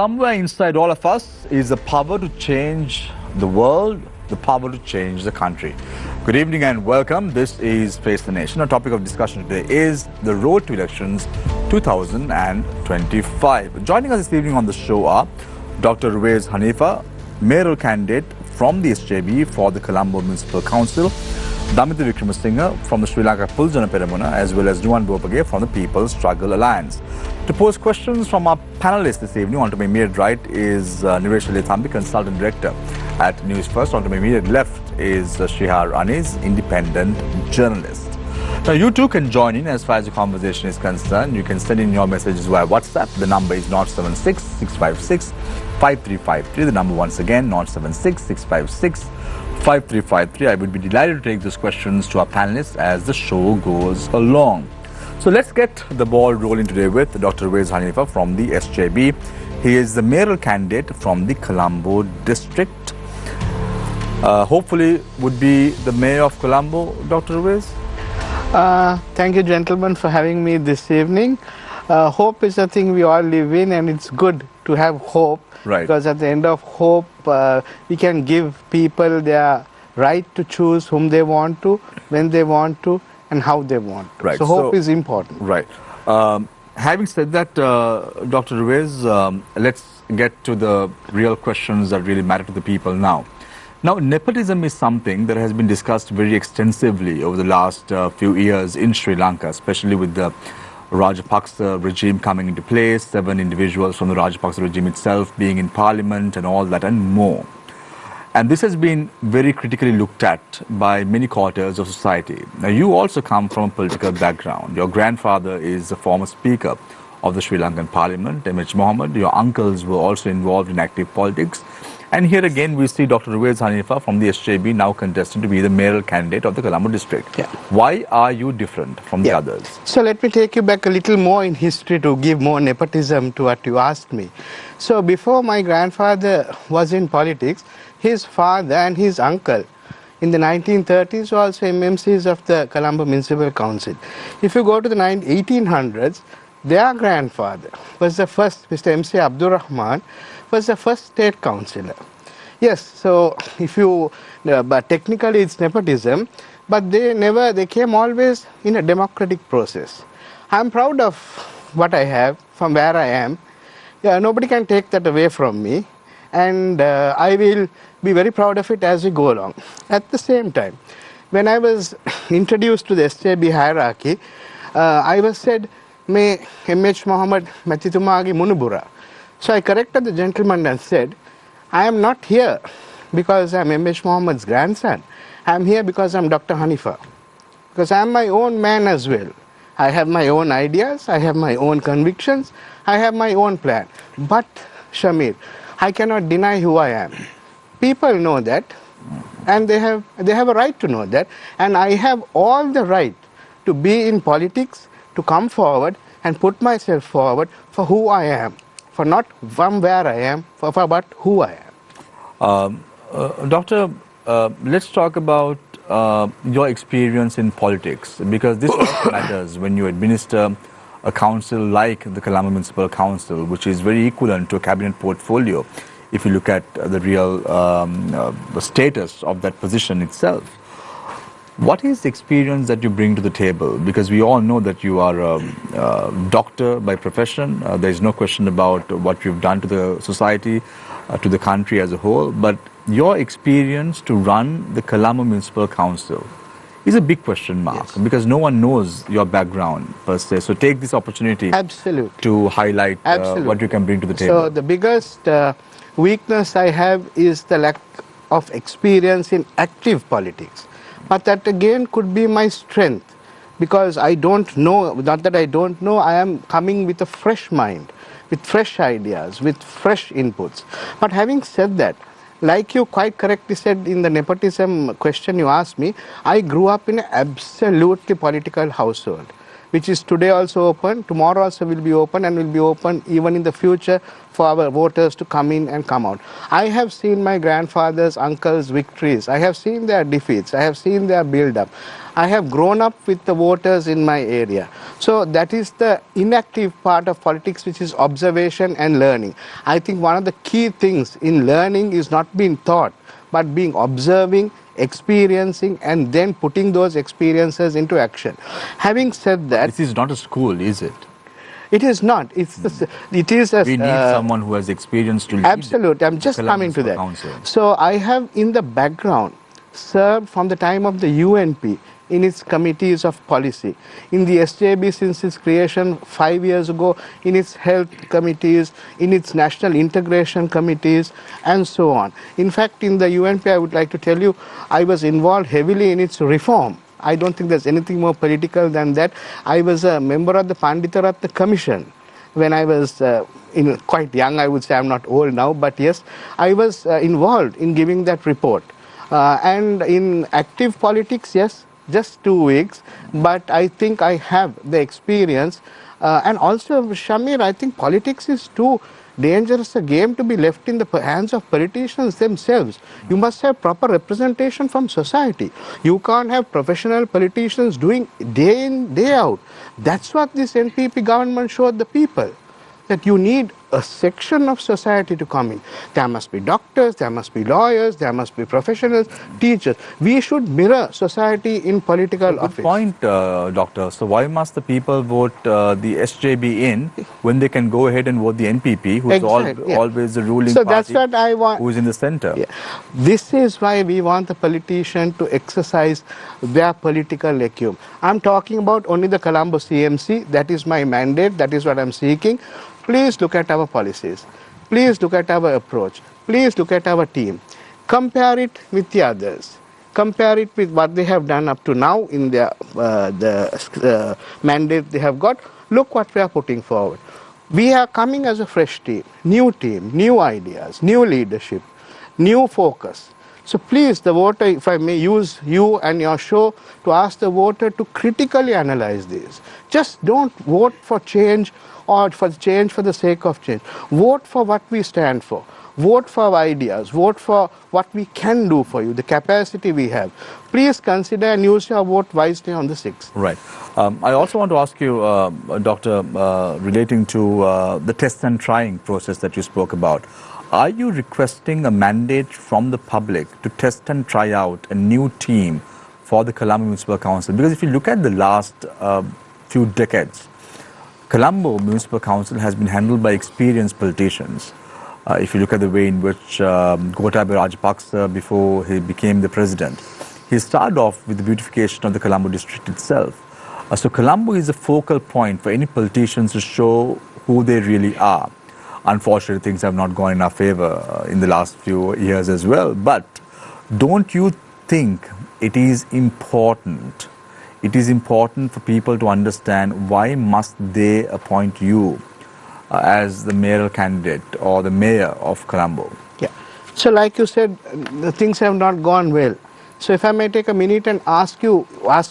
Somewhere inside all of us is the power to change the world, the power to change the country. Good evening and welcome. This is Face the Nation. Our topic of discussion today is the road to elections 2025. Joining us this evening on the show are Dr. Ruvaiz Haniffa, mayoral candidate from the SJB for the Colombo Municipal Council, Damitha Wickramasinghe from the Sri Lanka Pulajana Peramuna, as well as Nuwan Bopage from the People's Struggle Alliance. To pose questions from our panelists this evening, on to my immediate right is Nivesh Thambi, Consultant Director at Newsfirst. On to my immediate left is Shihar Anis, Independent Journalist. Now, you too can join in as far as the conversation is concerned. You can send in your messages via WhatsApp. The number is 076 656 5353. The number once again, 076 656 5353. I would be delighted to take those questions to our panelists as the show goes along. So let's get the ball rolling today with Dr. Ruvaiz Haniffa from the SJB. He is the mayoral candidate from the Colombo district. Hopefully would be the mayor of Colombo, Dr. Ruvaiz. Thank you, gentlemen, for having me this evening. Hope is a thing we all live in, and it's good to have hope. Right. Because at the end of hope, we can give people their right to choose whom they want to, when they want to, and how they want to. Right. So hope is important. Right. Having said that, Dr. Ruvaiz, let's get to the real questions that really matter to the people now. Now, nepotism is something that has been discussed very extensively over the last few years in Sri Lanka, especially with the Rajapaksa regime coming into place, 7 individuals from the Rajapaksa regime itself being in parliament and all that and more. And this has been very critically looked at by many quarters of society. Now, you also come from a political background. Your grandfather is a former speaker of the Sri Lankan parliament, M.H. Mohammed. Your uncles were also involved in active politics. And here again, we see Dr. Ruvaiz Haniffa from the SJB now contesting to be the mayoral candidate of the Colombo district. Yeah. Why are you different from the others? So let me take you back a little more in history to give more nepotism to what you asked me. So before my grandfather was in politics, his father and his uncle in the 1930s were also MMCs of the Colombo Municipal Council. If you go to the 1800s, their grandfather was the first, Mr. M.C. Abdul Rahman, was the first state councillor. Yes, so if you, but technically it's nepotism, but they came always in a democratic process. I'm proud of what I have from where I am. Yeah, nobody can take that away from me, and I will be very proud of it as we go along. At the same time, when I was introduced to the SJB hierarchy, I was said, "Me M.H. Mohammed Matitumagi Munubura." So I corrected the gentleman and said, I am not here because I'm M.H. Mohammed's grandson. I'm here because I'm Dr. Hanifa. Because I'm my own man as well. I have my own ideas, I have my own convictions, I have my own plan. But, Shamir, I cannot deny who I am. People know that, and they have a right to know that, and I have all the right to be in politics, to come forward and put myself forward for who I am. For not from where I am, but who I am. Doctor, let's talk about your experience in politics, because this also matters when you administer a council like the Colombo Municipal Council, which is very equivalent to a cabinet portfolio if you look at the real the status of that position itself. What is the experience that you bring to the table? Because we all know that you are a doctor by profession. There is no question about what you've done to the society, to the country as a whole. But your experience to run the Colombo Municipal Council is a big question mark, yes, because no one knows your background per se. So take this opportunity to highlight what you can bring to the table. So the biggest weakness I have is the lack of experience in active politics. But that again could be my strength, because I don't know, not that I don't know, I am coming with a fresh mind, with fresh ideas, with fresh inputs. But having said that, like you quite correctly said in the nepotism question you asked me, I grew up in an absolutely political household. which is today also open, tomorrow also will be open, and will be open even in the future for our voters to come in and come out. I have seen my grandfather's, uncle's victories. I have seen their defeats. I have seen their build-up. I have grown up with the voters in my area. So that is the inactive part of politics, which is observation and learning. I think one of the key things in learning is not being taught, but being observing, experiencing, and then putting those experiences into action. Having said that, This is not a school, is it? it is not. It is a. We need someone who has experience to lead. Absolutely. I'm just coming to that. Council. So I have in the background served from the time of the UNP in its committees of policy, in the SJB since its creation 5 years ago, in its health committees, in its national integration committees, and so on. In fact, in the UNP, I would like to tell you, I was involved heavily in its reform. I don't think there's anything more political than that. I was a member of the Panditaratna Commission when I was quite young. I would say I'm not old now, but yes, I was involved in giving that report. And in active politics, yes, just 2 weeks, but I think I have the experience. And also, Shamir, I think politics is too dangerous a game to be left in the hands of politicians themselves. You must have proper representation from society. You can't have professional politicians doing day in, day out. That's what this NPP government showed the people, that you need a section of society to come in. There must be doctors, there must be lawyers, there must be professionals, teachers. We should mirror society in political office. Good point, Doctor. So why must the people vote the SJB in when they can go ahead and vote the NPP, who's Exactly, always the ruling So party, that's what I want. who's in the center? Yeah. This is why we want the politician to exercise their political acumen. I'm talking about only the Colombo CMC. That is my mandate. That is what I'm seeking. Please look at our policies. Please look at our approach. Please look at our team. Compare it with the others. Compare it with what they have done up to now in their the mandate they have got. Look what we are putting forward. We are coming as a fresh team, new ideas, new leadership, new focus. So please, the voter, if I may use you and your show to ask the voter to critically analyze this. Just don't vote for change or for change for the sake of change. Vote for what we stand for. Vote for our ideas. Vote for what we can do for you, the capacity we have. Please consider and use your vote wisely on the 6th. Right. I also want to ask you, Doctor, relating to the test and trying process that you spoke about. Are you requesting a mandate from the public to test and try out a new team for the Colombo Municipal Council? Because if you look at the last few decades, Colombo Municipal Council has been handled by experienced politicians. If you look at the way in which Gotabaya Rajapaksa, before he became the president, he started off with the beautification of the Colombo district itself. So Colombo is a focal point for any politicians to show who they really are. Unfortunately, things have not gone in our favor in the last few years as well. But don't you think it is important? It is important for people to understand why must they appoint you as the mayoral candidate or the mayor of Colombo? Yeah. So like you said, the things have not gone well. So if I may take a minute and ask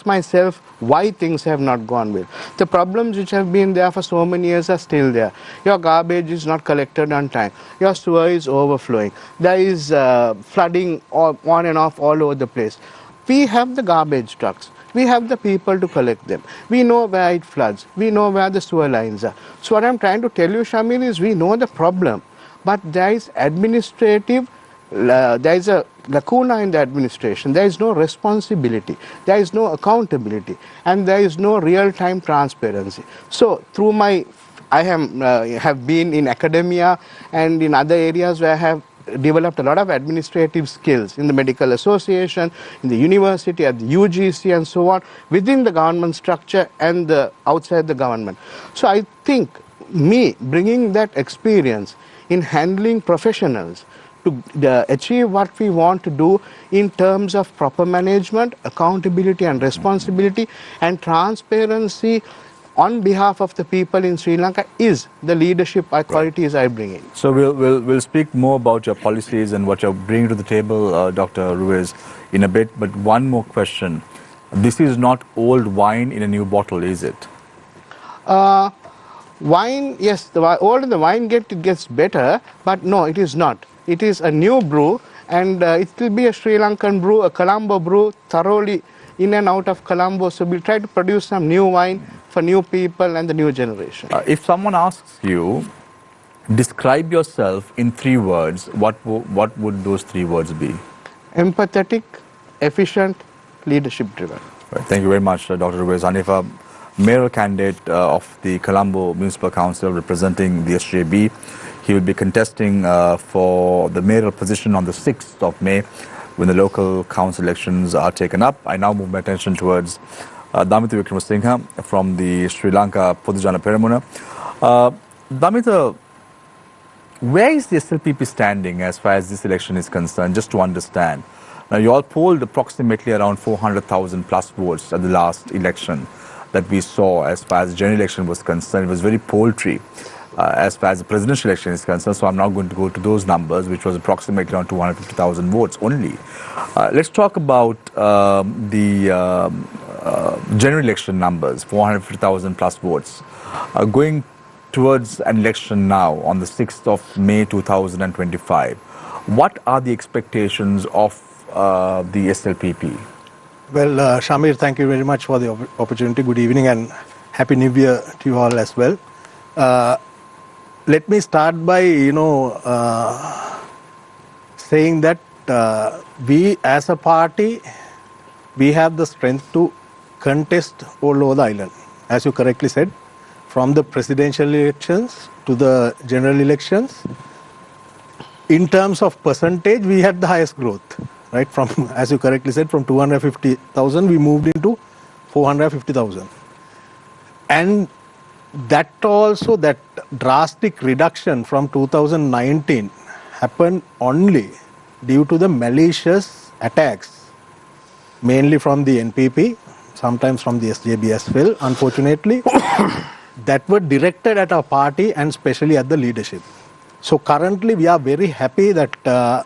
myself why things have not gone well. The problems which have been there for so many years are still there. Your garbage is not collected on time. Your sewer is overflowing. There is flooding on and off all over the place. We have the garbage trucks. We have the people to collect them. We know where it floods. We know where the sewer lines are. So what I'm trying to tell you, Shamil, is we know the problem. But there is administrative, there is a lacuna in the administration. There is no responsibility. There is no accountability. And there is no real-time transparency. So through I have been in academia and in other areas where I have developed a lot of administrative skills in the medical association, in the university, at the UGC and so on, within the government structure and outside the government. So I think me bringing that experience in handling professionals to achieve what we want to do in terms of proper management, accountability and responsibility and transparency on behalf of the people in Sri Lanka is the leadership qualities I bring in. So we'll speak more about your policies and what you're bringing to the table, Dr. Ruvaiz, in a bit. But one more question. This is not old wine in a new bottle, is it? Wine, yes, older the wine gets better, but no, it is not. It is a new brew, and it will be a Sri Lankan brew, a Colombo brew, thoroughly in and out of Colombo. So we'll try to produce some new wine for new people and the new generation. If someone asks you, describe yourself in 3 words, what would those 3 words be? Empathetic, efficient, leadership driven. Right. Thank you very much, Dr. Ruvaiz. Hanifa, mayoral candidate of the Colombo Municipal Council representing the SJB. He will be contesting for the mayoral position on the 6th of May when the local council elections are taken up. I now move my attention towards Damitha Wickramasinghe from the Sri Lanka Podujana Peramuna. Damitha, where is the SLPP standing as far as this election is concerned, just to understand? Now, you all polled approximately around 400,000 plus votes at the last election that we saw as far as the general election was concerned. It was very paltry as far as the presidential election is concerned. So I'm now going to go to those numbers, which was approximately around 250,000 votes only. Let's talk about the general election numbers, 450,000 plus votes. Going towards an election now on the 6th of May 2025, what are the expectations of the SLPP? Well, Shamir, thank you very much for the opportunity. Good evening and Happy New Year to you all as well. Let me start by, saying that we as a party, we have the strength to contest all over the island. As you correctly said, from the presidential elections to the general elections, in terms of percentage, we had the highest growth. Right, from, as you correctly said, from 250,000, we moved into 450,000. And that also, that drastic reduction from 2019 happened only due to the malicious attacks, mainly from the NPP, sometimes from the SJB as well, unfortunately, that were directed at our party and especially at the leadership. So currently, we are very happy that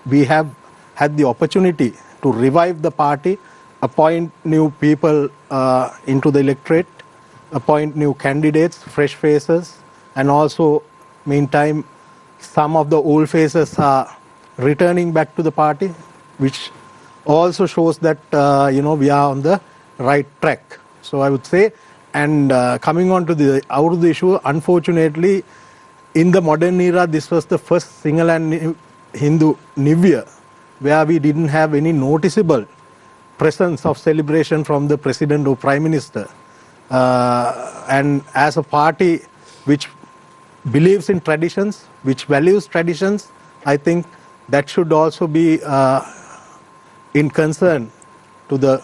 we have had the opportunity to revive the party, appoint new people into the electorate, appoint new candidates, fresh faces, and also, meantime, some of the old faces are returning back to the party, which also shows that, we are on the right track. So I would say, and coming on to out of the issue, unfortunately, in the modern era, this was the first single and Hindu New Year where we didn't have any noticeable presence of celebration from the president or prime minister. And as a party which believes in traditions, which values traditions, I think that should also be in concern to the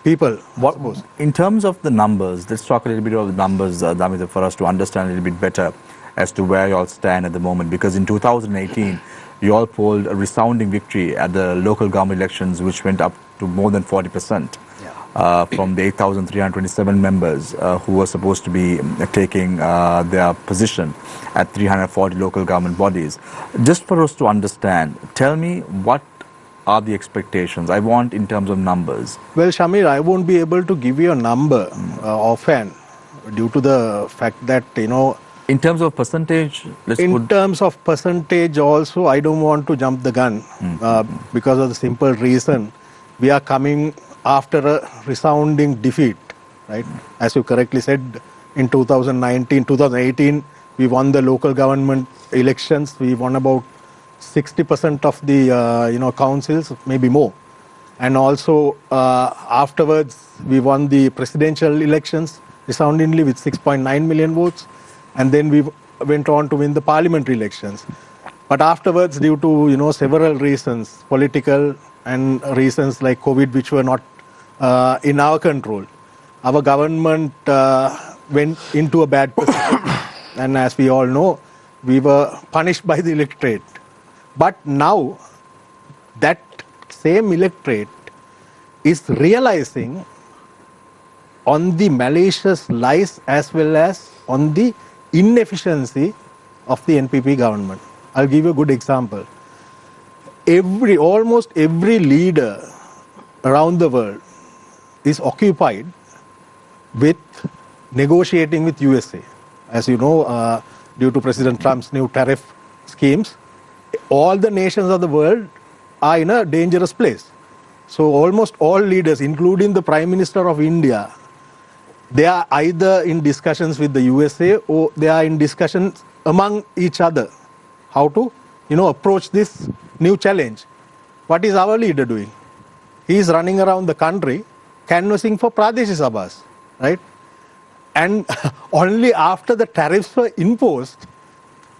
people. In terms of the numbers, let's talk a little bit about the numbers, Damitha, for us to understand a little bit better as to where you all stand at the moment. Because in 2018, you all polled a resounding victory at the local government elections, which went up to more than 40% from the 8,327 members who were supposed to be taking their position at 340 local government bodies. Just for us to understand, tell me what are the expectations? I want in terms of numbers. Well, Shamir, I won't be able to give you a number offhand due to the fact that, in terms of percentage, terms of percentage also, I don't want to jump the gun because of the simple reason we are coming after a resounding defeat, right? As you correctly said, in 2018, we won the local government elections. We won about 60% of the councils, maybe more. And also afterwards, we won the presidential elections resoundingly with 6.9 million votes. And then we went on to win the parliamentary elections. But afterwards, due to several reasons, political and reasons like COVID, which were not in our control, our government went into a bad position. And as we all know, we were punished by the electorate. But now, that same electorate is realizing on the malicious lies as well as on the inefficiency of the NPP government. I'll give you a good example. Almost every leader around the world is occupied with negotiating with USA. As you know, due to President Trump's new tariff schemes, all the nations of the world are in a dangerous place. So almost all leaders, including the Prime Minister of India, they are either in discussions with the USA or they are in discussions among each other. How to, approach this new challenge. What is our leader doing? He is running around the country canvassing for Pradeshi Sabhas, right? And only after the tariffs were imposed,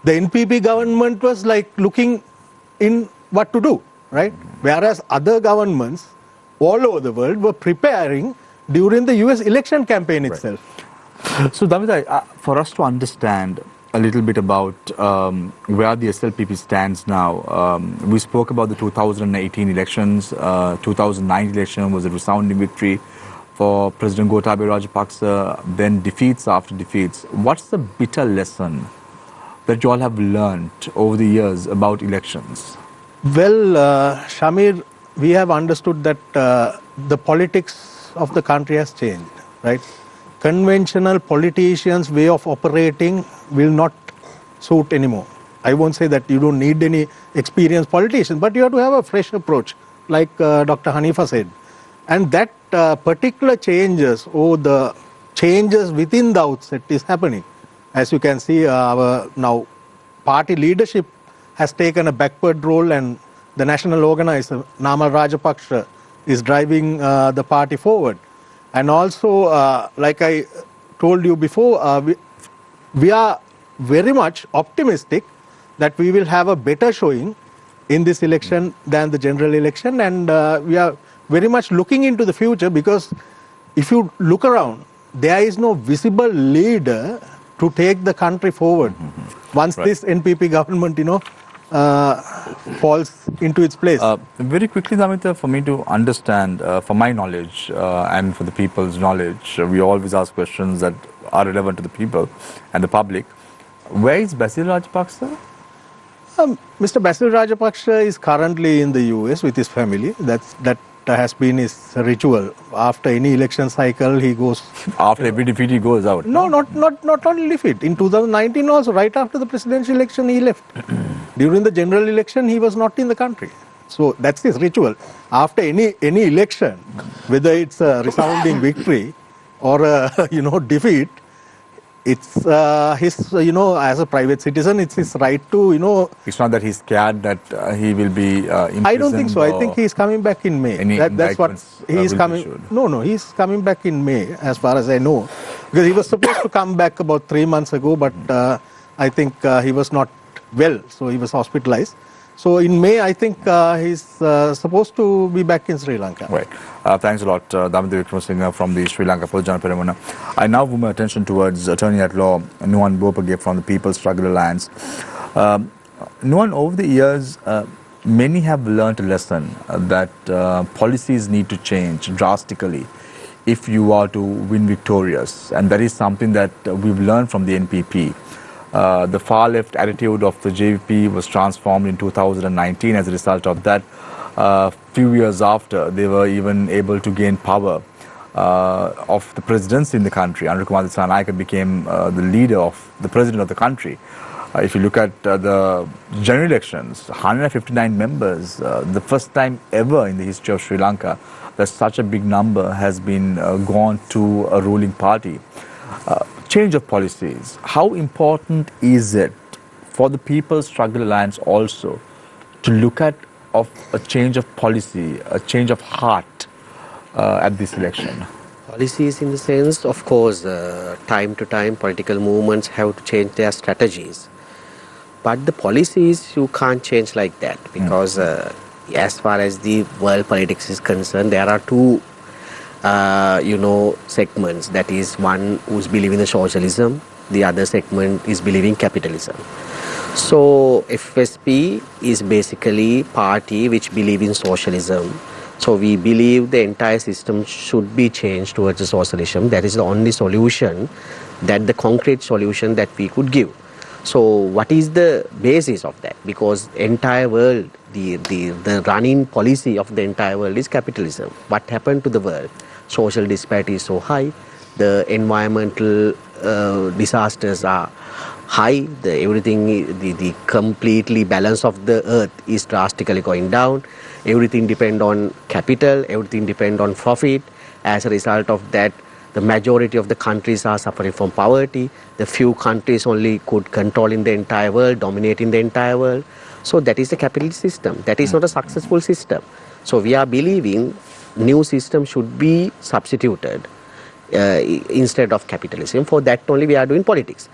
the NPP government was like looking in what to do, right? Whereas other governments all over the world were preparing during the US election campaign itself. Right. So, Damitha, for us to understand a little bit about where the SLPP stands now, we spoke about the 2018 elections. 2009 election was a resounding victory for President Gotabaya Rajapaksa, then defeats after defeats. What's the bitter lesson that you all have learned over the years about elections? Well, Shamir, we have understood that the politics of the country has changed, right? Conventional politicians' way of operating will not suit anymore. I won't say that you don't need any experienced politicians, but you have to have a fresh approach, like Dr. Haniffa said. And that particular changes or the changes within the outset is happening. As you can see, our now party leadership has taken a backward role, and the national organizer, Namal Rajapaksa, is driving the party forward. And also, like I told you before, we are very much optimistic that we will have a better showing in this election than the general election. And we are very much looking into the future, because if you look around, there is no visible leader to take the country forward once this NPP government, falls into its place. Very quickly, Damitha, for me to understand, for my knowledge and for the people's knowledge, we always ask questions that are relevant to the people and the public. Where is Basil Rajapaksa? Mr. Basil Rajapaksa is currently in the US with his family. That has been his ritual. After any election cycle, he goes. After every defeat, he goes out. No, not only defeat. In 2019 also, right after the presidential election, he left. During the general election, he was not in the country. So that's his ritual. After any election, whether it's a resounding victory or a defeat, it's his, as a private citizen, it's his right to, It's not that he's scared that he will be imprisoned. I don't think so. I think he's coming back in May. That's what he's coming. No, he's coming back in May, as far as I know, because he was supposed to come back about 3 months ago, but I think he was not well, so he was hospitalized. So in May, I think he's supposed to be back in Sri Lanka. Right. Thanks a lot, Damitha Wickramasinghe from the Sri Lanka Pulajana Peramuna. I now move my attention towards Attorney at Law Nuwan Bopage from the People's Struggle Alliance. Nuwan, over the years, many have learned a lesson that policies need to change drastically if you are to win victorious, and that is something that we've learned from the NPP. The far left attitude of the JVP was transformed in 2019 as a result of that. Few years after, they were even able to gain power of the presidency in the country. Ruvaiz became the leader of the president of the country. If you look at the general elections, 159 members, the first time ever in the history of Sri Lanka that such a big number has been gone to a ruling party. Change of policies. How important is it for the People's Struggle Alliance also to look at a change of policy, a change of heart at this election? Policies in the sense, of course, time to time political movements have to change their strategies. But the policies you can't change like that, because as far as the world politics is concerned, there are two segments. That is, one who's believing in socialism, the other segment is believing capitalism. So FSP is basically party which believe in socialism. So we believe the entire system should be changed towards the socialism. That is the only solution, that the concrete solution that we could give. So what is the basis of that? Because entire world, the running policy of the entire world is capitalism. What happened to the world? Social disparity is so high, the environmental disasters are high, the completely balance of the earth is drastically going down, everything depend on capital, everything depend on profit. As a result of that, the majority of the countries are suffering from poverty. The few countries only could control in the entire world, dominating the entire world. So that is the capitalist system. That is not a successful system. So we are believing new system should be substituted instead of capitalism. For that only we are doing politics.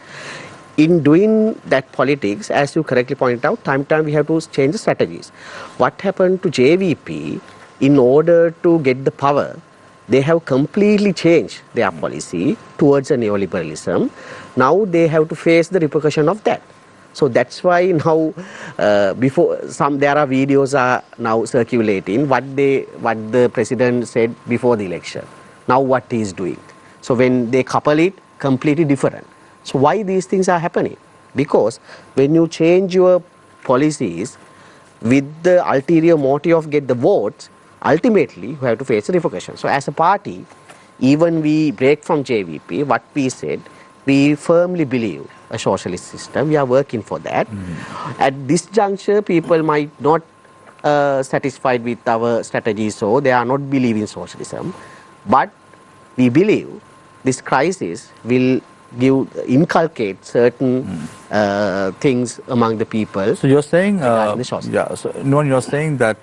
In doing that politics, as you correctly pointed out, time to time we have to change the strategies. What happened to JVP, in order to get the power, they have completely changed their policy towards a neoliberalism. Now they have to face the repercussion of that. So that's why now, there are videos are now circulating what the president said before the election. Now what he is doing. So when they couple it, completely different. So why these things are happening? Because when you change your policies with the ulterior motive of get the votes, ultimately you have to face the repercussions. So as a party, even we break from JVP, what we said, we firmly believe a socialist system. We are working for that. At this juncture, people might not satisfied with our strategy, so they are not believing socialism. But we believe this crisis will inculcate certain things among the people. So you're saying, so Nuwan, you're saying that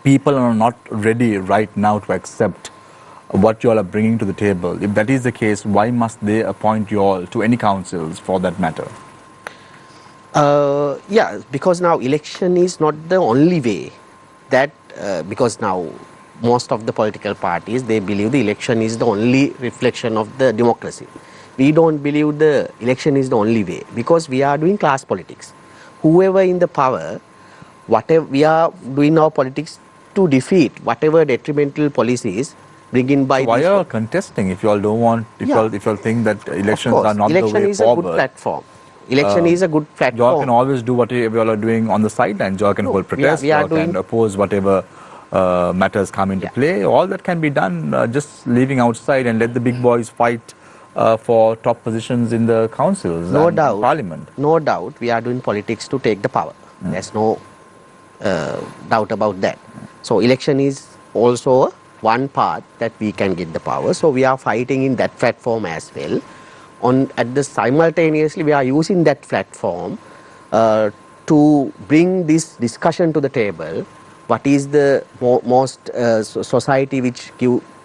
people are not ready right now to accept what you all are bringing to the table. If that is the case, why must they appoint you all to any councils for that matter? Because now election is not the only way that, because now most of the political parties, they believe the election is the only reflection of the democracy. We don't believe the election is the only way, because we are doing class politics. Whoever in the power, whatever we are doing our politics to defeat whatever detrimental policies bring in by. So why are you contesting if you all don't want? If you all think that elections are not the way forward? Election is a good platform. Election is a good platform. You all can always do whatever you all are doing on the sidelines. You all can hold protests. You all can oppose whatever matters come into play. All that can be done just leaving outside and let the big boys fight for top positions in the councils and parliament. No doubt we are doing politics to take the power. There's no doubt about that. So election is also one part that we can get the power. So we are fighting in that platform as well. Simultaneously we are using that platform to bring this discussion to the table. What is the most society which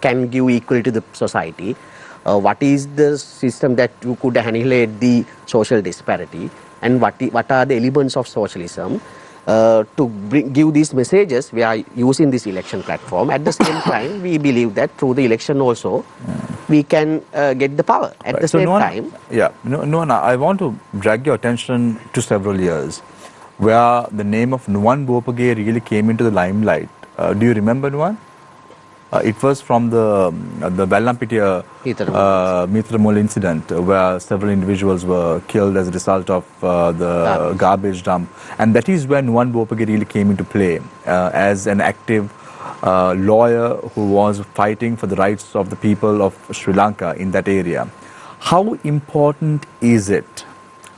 can give equal to the society? What is the system that you could annihilate the social disparity? And what are the elements of socialism? To give these messages, we are using this election platform. At the same time, we believe that through the election also, we can get the power. At the same time... Nuwan, I want to drag your attention to several years where the name of Nuwan Bopage really came into the limelight. Do you remember, Nuwan? It was from the Vellampitiya Mithramul incident where several individuals were killed as a result of the garbage dump. And that is when Nuwan Bopage really came into play as an active lawyer who was fighting for the rights of the people of Sri Lanka in that area. How important is it?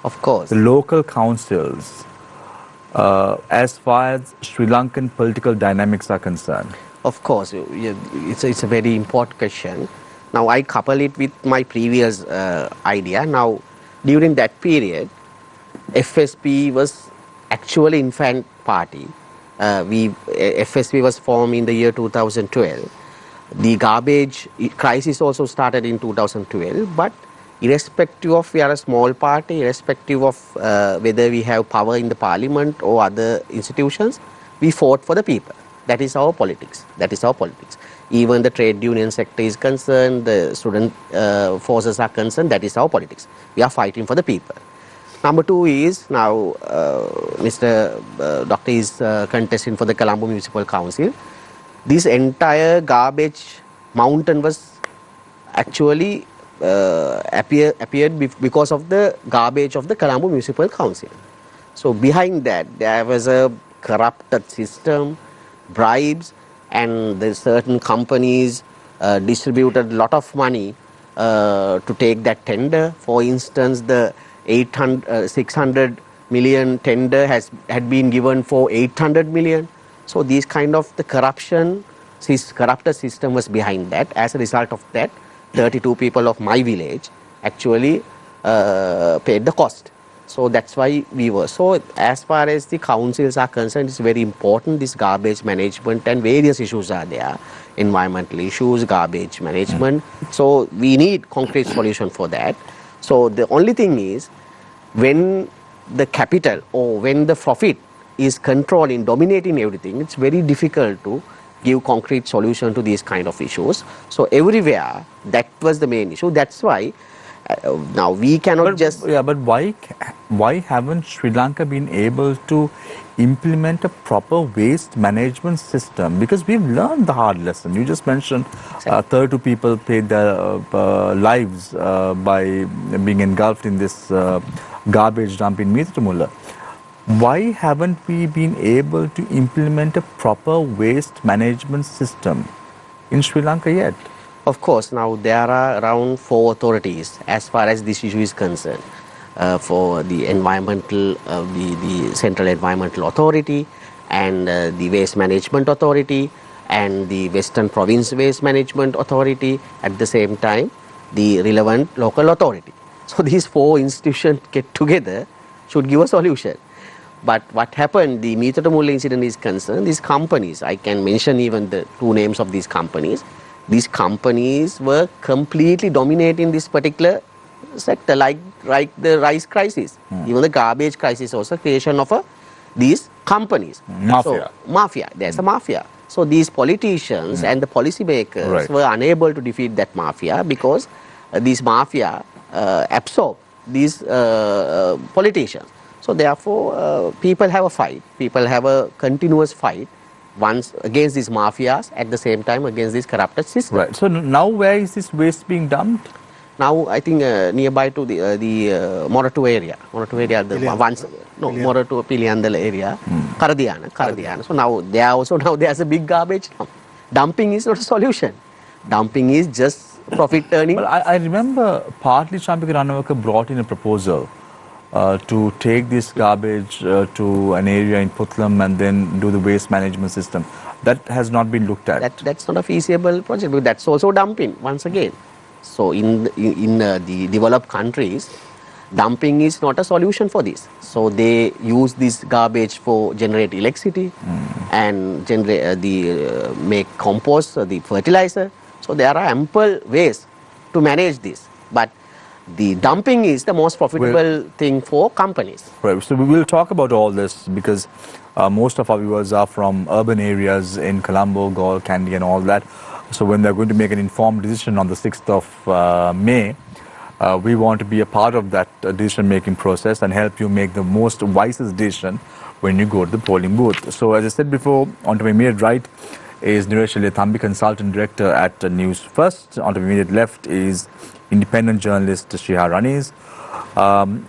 Of course. The local councils as far as Sri Lankan political dynamics are concerned? Of course, it's a very important question. Now I couple it with my previous idea. Now during that period, FSP was actually infant party. FSP was formed in the year 2012. The garbage crisis also started in 2012, but irrespective of we are a small party, irrespective of whether we have power in the parliament or other institutions, we fought for the people. That is our politics. That is our politics. Even the trade union sector is concerned, the student forces are concerned, that is our politics. We are fighting for the people. Number two is now Mr. Doctor is contesting for the Colombo Municipal Council. This entire garbage mountain was actually appeared because of the garbage of the Colombo Municipal Council. So behind that there was a corrupted system, bribes, and the certain companies distributed a lot of money to take that tender. For instance, the 600 million tender had been given for 800 million. So these kind of the corrupted system was behind that. As a result of that, 32 people of my village actually paid the cost. So that's why we were. So as far as the councils are concerned, it's very important, this garbage management, and various issues are there. Environmental issues, garbage management. So we need concrete solution for that. So the only thing is, when the capital or when the profit is controlling, dominating everything, it's very difficult to give concrete solution to these kind of issues. So everywhere, that was the main issue. That's why now we cannot But why haven't Sri Lanka been able to implement a proper waste management system? Because we've learned the hard lesson. You just mentioned 32 people paid their lives by being engulfed in this garbage dump in Mitramula. Why haven't we been able to implement a proper waste management system in Sri Lanka yet? Of course, now there are around 4 authorities as far as this issue is concerned. For the environmental, the Central Environmental Authority, and the Waste Management Authority, and the Western Province Waste Management Authority, at the same time the relevant local authority. So these 4 institutions get together should give a solution. But what happened, the Mitramula incident is concerned, these companies, I can mention even the 2 names of these companies were completely dominating this particular sector, like the rice crisis, even the garbage crisis, also creation of these companies. Mafia. So, mafia, there's a mafia. So these politicians and the policy makers were unable to defeat that mafia, because these mafia absorb these politicians. So therefore, people have a fight. People have a continuous fight, once against these mafias, at the same time against this corrupted system. Right. So now where is this waste being dumped? Now I think nearby to the Moratu area. Moratu area, Moratu Piliandala area, Karadiana. So now there's a big garbage dump. Dumping is not a solution. Dumping is just profit earning. Well, I remember partly Champika Ranawaka brought in a proposal to take this garbage to an area in Putlam and then do the waste management system. That has not been looked at. That's not a feasible project, because that's also dumping once again. So in the developed countries, dumping is not a solution for this. So they use this garbage for generate electricity and generate make compost, the fertilizer. So there are ample ways to manage this. But the dumping is the most profitable thing for companies. Right. So we will talk about all this, because most of our viewers are from urban areas in Colombo, Galle, Kandy and all that. So when they're going to make an informed decision on the 6th of May, we want to be a part of that decision-making process and help you make the most wisest decision when you go to the polling booth. So as I said before, on to my immediate right is Niresh Thambi, Consultant Director at Newsfirst. On to my immediate left is independent journalist Shriha Raniz.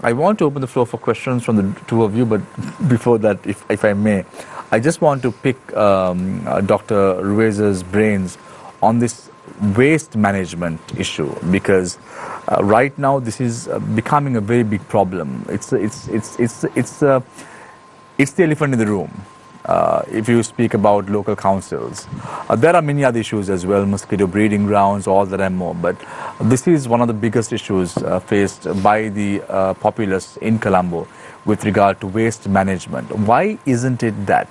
I want to open the floor for questions from the 2 of you, but before that, if I may, I just want to pick Dr. Ruvaiz's brains on this waste management issue, because right now this is becoming a very big problem. It's the elephant in the room. If you speak about local councils, there are many other issues as well, mosquito breeding grounds, all that and more. But this is one of the biggest issues faced by the populace in Colombo with regard to waste management. Why isn't it that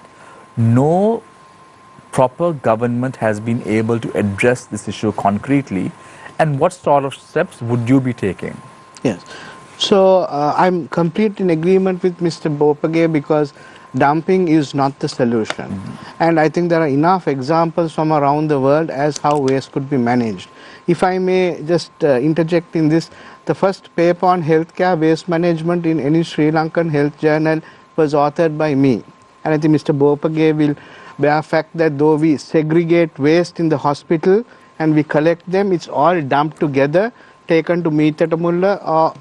no proper government has been able to address this issue concretely, and what sort of steps would you be taking? Yes. So I'm completely in agreement with Mr. Bopage, because dumping is not the solution. And I think there are enough examples from around the world as how waste could be managed. If I may just interject in this, the first paper on healthcare waste management in any Sri Lankan health journal was authored by me. And I think Mr. Bopage will bear fact that though we segregate waste in the hospital and we collect them, it's all dumped together, taken to Mitramula or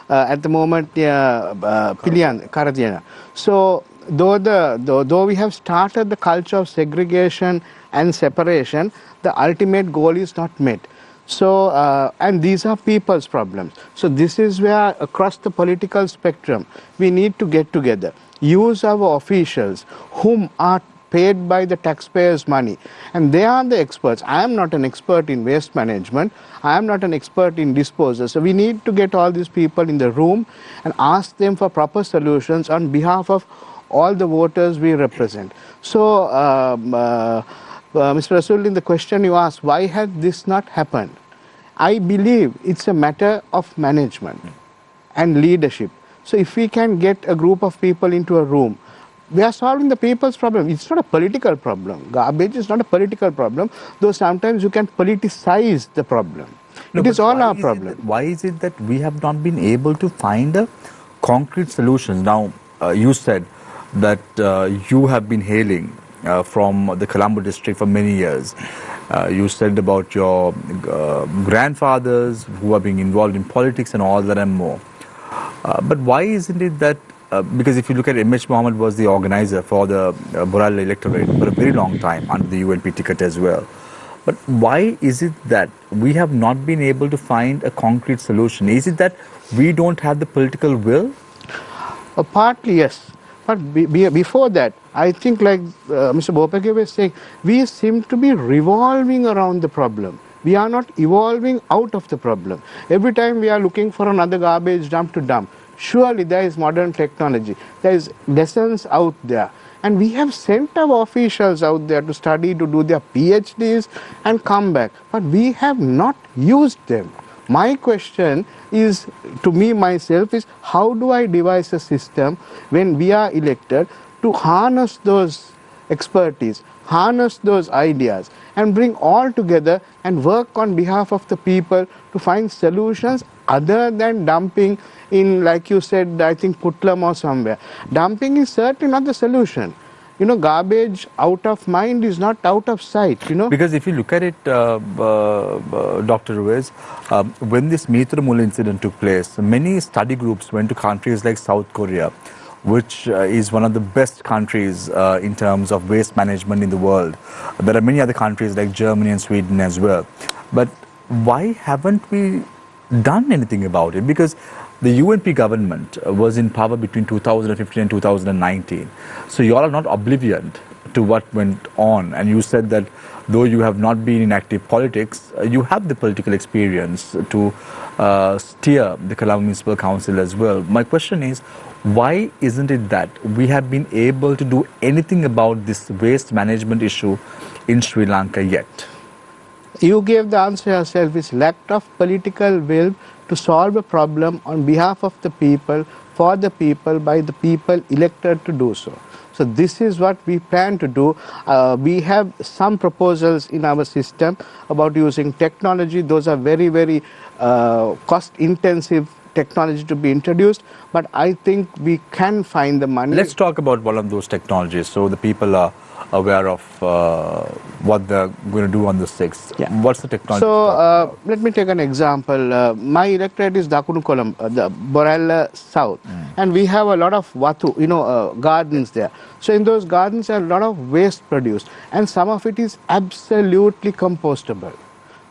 at the moment Karadiana. So though we have started the culture of segregation and separation, the ultimate goal is not met. So, and these are people's problems. So this is where across the political spectrum, we need to get together, use our officials whom are paid by the taxpayers' money, and they are the experts. I am not an expert in waste management. I am not an expert in disposal. So we need to get all these people in the room and ask them for proper solutions on behalf of all the voters we represent. So, Mr. Rasooluddin, the question you asked, why has this not happened? I believe it's a matter of management and leadership. So if we can get a group of people into a room, we are solving the people's problem. It's not a political problem. Garbage is not a political problem, though sometimes you can politicize the problem. No, it is but all why our is problem. Why is it that we have not been able to find a concrete solution? Now, you said that you have been hailing from the Colombo district for many years. You said about your grandfathers who are being involved in politics and all that and more. But why isn't it that, because if you look at M.H. Mohammed was the organizer for the Boralla electorate for a very long time under the UNP ticket as well. But why is it that we have not been able to find a concrete solution? Is it that we don't have the political will? Partly, yes. But before that, I think like Mr. Bopage was saying, we seem to be revolving around the problem. We are not evolving out of the problem. Every time we are looking for another garbage dump to dump, surely there is modern technology. There is lessons out there. And we have sent our officials out there to study, to do their PhDs and come back. But we have not used them. My question is, to me myself, is how do I devise a system when we are elected to harness those expertise, harness those ideas and bring all together and work on behalf of the people to find solutions other than dumping in, like you said, I think Putlam or somewhere. Dumping is certainly not the solution. You know, garbage out of mind is not out of sight, you know. Because if you look at it, Dr. Ruvaiz, when this Mitra incident took place, many study groups went to countries like South Korea, which is one of the best countries in terms of waste management in the world. There are many other countries like Germany and Sweden as well. But why haven't we done anything about it? Because the UNP government was in power between 2015 and 2019. So you all are not oblivion to what went on. And you said that though you have not been in active politics, you have the political experience to steer the Colombo Municipal Council as well. My question is, why isn't it that we have been able to do anything about this waste management issue in Sri Lanka yet? You gave the answer yourself. It's lack of political will to solve a problem on behalf of the people, for the people, by the people elected to do so. So this is what we plan to do. We have some proposals in our system about using technology. Those are very, very cost-intensive technology to be introduced, but I think we can find the money. Let's talk about one of those technologies so the people are aware of what they're going to do on the 6th. Yeah. What's the technology? So let me take an example. My electorate is Dakunu Colombo, the Boralla South, and we have a lot of watu, gardens there. So in those gardens there are a lot of waste produced, and some of it is absolutely compostable.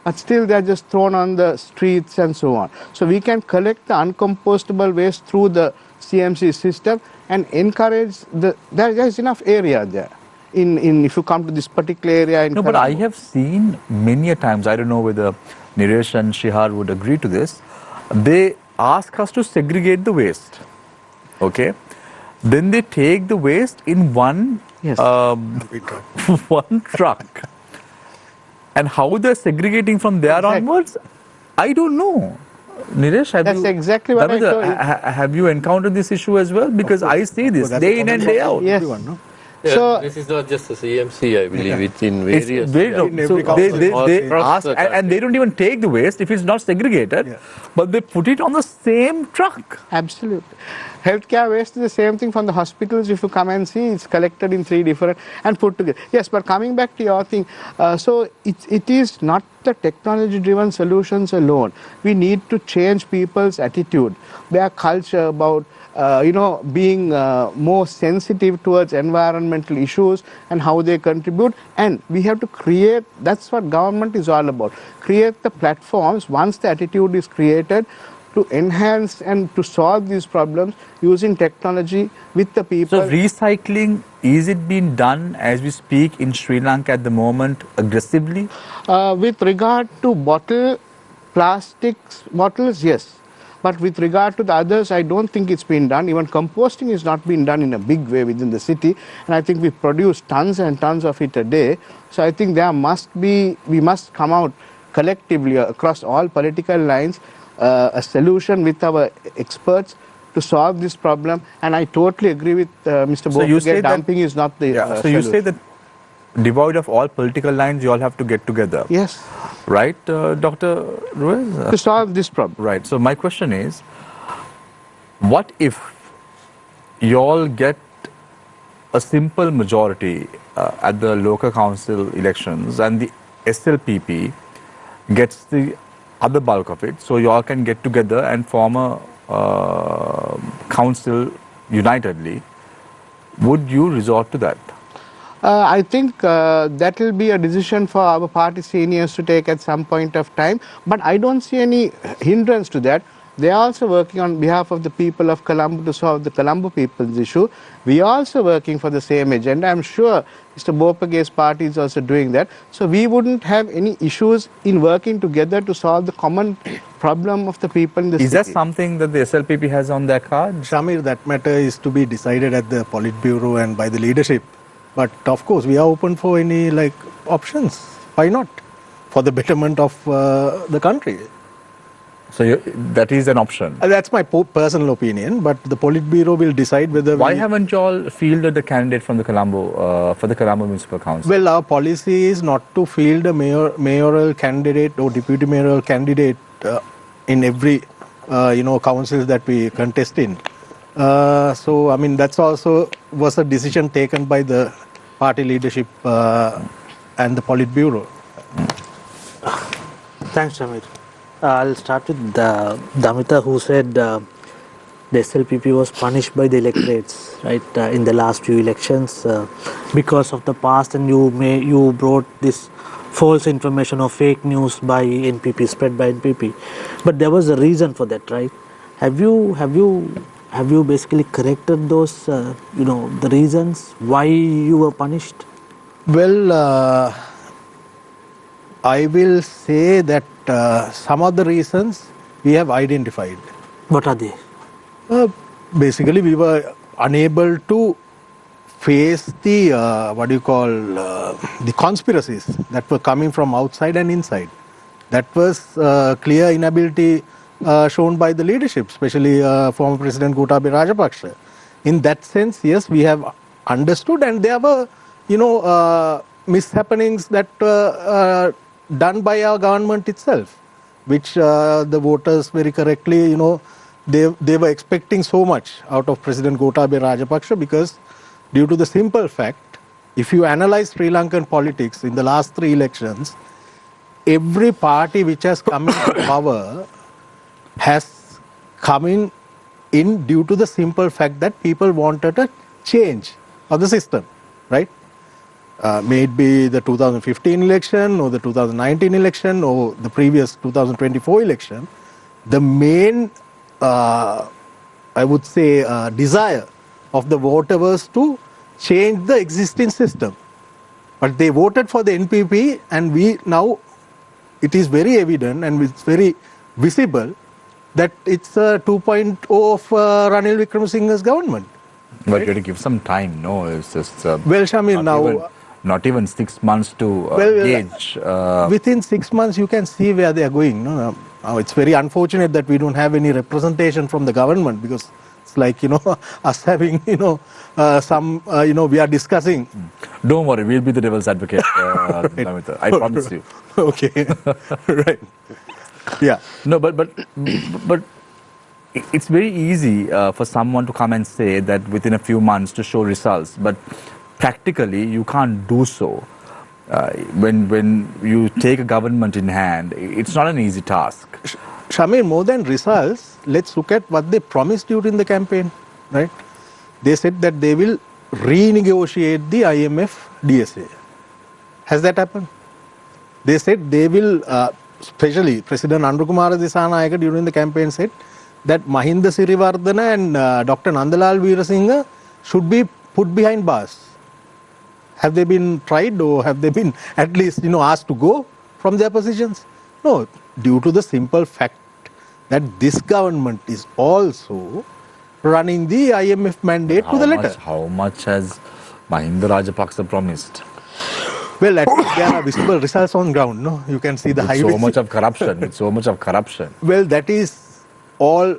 But still they are just thrown on the streets and so on. So we can collect the uncompostable waste through the CMC system and encourage there is enough area there. If you come to this particular area in No, but I have seen many a times, I don't know whether Niresh and Shihar would agree to this, they ask us to segregate the waste, okay? Then they take the waste in one, Yes. one truck. And how they're segregating from there Exactly. onwards, I don't know. Niresh, That's exactly what I Damitha, told you. have you encountered this issue as well? Because I see this day in and day out. Yes. Yeah, So- this is not just a CMC, I believe. It's in It's various. very yeah. so they Across ask, the and they don't even take the waste if it's not segregated, but they put it on the same truck. Absolutely. Healthcare waste is the same thing from the hospitals. If you come and see, it's collected in 3 different and put together. Yes, but coming back to your thing, so it is not the technology-driven solutions alone. We need to change people's attitude, their culture about being more sensitive towards environmental issues and how they contribute. And we have to create, that's what government is all about, create the platforms once the attitude is created to enhance and to solve these problems using technology with the people. So recycling, is it being done as we speak in Sri Lanka at the moment aggressively? With regard to plastics bottles, yes. But with regard to the others, I don't think it's been done. Even composting is not being done in a big way within the city. And I think we produce tons and tons of it a day. So I think we must come out collectively across all political lines, a solution with our experts to solve this problem. And I totally agree with Mr. Bopage, dumping is not the So solution. you say that devoid of all political lines, you all have to get together. Yes. Right, Dr. Ruvaiz? To solve this problem. Right. So my question is, what if you all get a simple majority at the local council elections and the SLPP gets the other bulk of it, so you all can get together and form a council unitedly? Would you resort to that? I think that will be a decision for our party seniors to take at some point of time. But I don't see any hindrance to that. They are also working on behalf of the people of Colombo to solve the Colombo people's issue. We are also working for the same agenda. I'm sure Mr. Bopage's party is also doing that. So we wouldn't have any issues in working together to solve the common problem of the people in the city. Is that something that the SLPP has on their card? Shamir, that matter is to be decided at the Politburo and by the leadership. But of course, we are open for any options. Why not? For the betterment of the country. So that is an option. That's my personal opinion. But the Politburo will decide whether. Why haven't you all fielded the candidate from the Colombo for the Colombo Municipal Council? Well, our policy is not to field a mayoral candidate or deputy mayoral candidate in every council that we contest in. So I mean that's also was a decision taken by the party leadership and the Politburo. Thanks, Shamir. I'll start with Damitha, who said the SLPP was punished by the electorates, right, in the last few elections because of the past, and you brought this false information or fake news by NPP, spread by NPP. But there was a reason for that, right? Have you basically corrected those, the reasons why you were punished? Well, I will say that some of the reasons we have identified. What are they? Basically, we were unable to face the the conspiracies that were coming from outside and inside. That was clear inability shown by the leadership, especially former President Gotabaya Rajapaksa. In that sense, yes, we have understood, and there were, mishappenings that were done by our government itself, which the voters very correctly, they were expecting so much out of President Gotabaya Rajapaksa, because due to the simple fact, if you analyze Sri Lankan politics in the last 3 elections, every party which has come into power has come in due to the simple fact that people wanted a change of the system, right? May it be the 2015 election or the 2019 election or the previous 2024 election, the main, I would say, desire of the voter was to change the existing system. But they voted for the NPP, and it is very evident and it's very visible that it's a 2.0 of Ranil Wickramasinghe's government. But you have to give some time, no? It's just well, Shamir, not even 6 months to gauge. Within 6 months, you can see where they are going. No? It's very unfortunate that we don't have any representation from the government, because it's like, us having, some, we are discussing. Don't worry, we'll be the devil's advocate, Damitha. I promise you. Okay, right. Yeah. No, but it's very easy for someone to come and say that within a few months to show results, but practically you can't do so. When you take a government in hand, it's not an easy task. Shamir, more than results, let's look at what they promised during the campaign. right? They said that they will renegotiate the IMF DSA. Has that happened? They said they will, especially President Andukumara Disanayaka during the campaign said that Mahinda Siriwardana and Dr. Nandalal Veerasinghe should be put behind bars. Have they been tried, or have they been at least asked to go from their positions? No, due to the simple fact that this government is also running the IMF mandate to the letter. How much has Mahinda Rajapaksa promised? Well, at least there are visible results on ground. No, you can see the With high. so much of corruption. With so much of corruption. Well, that is all.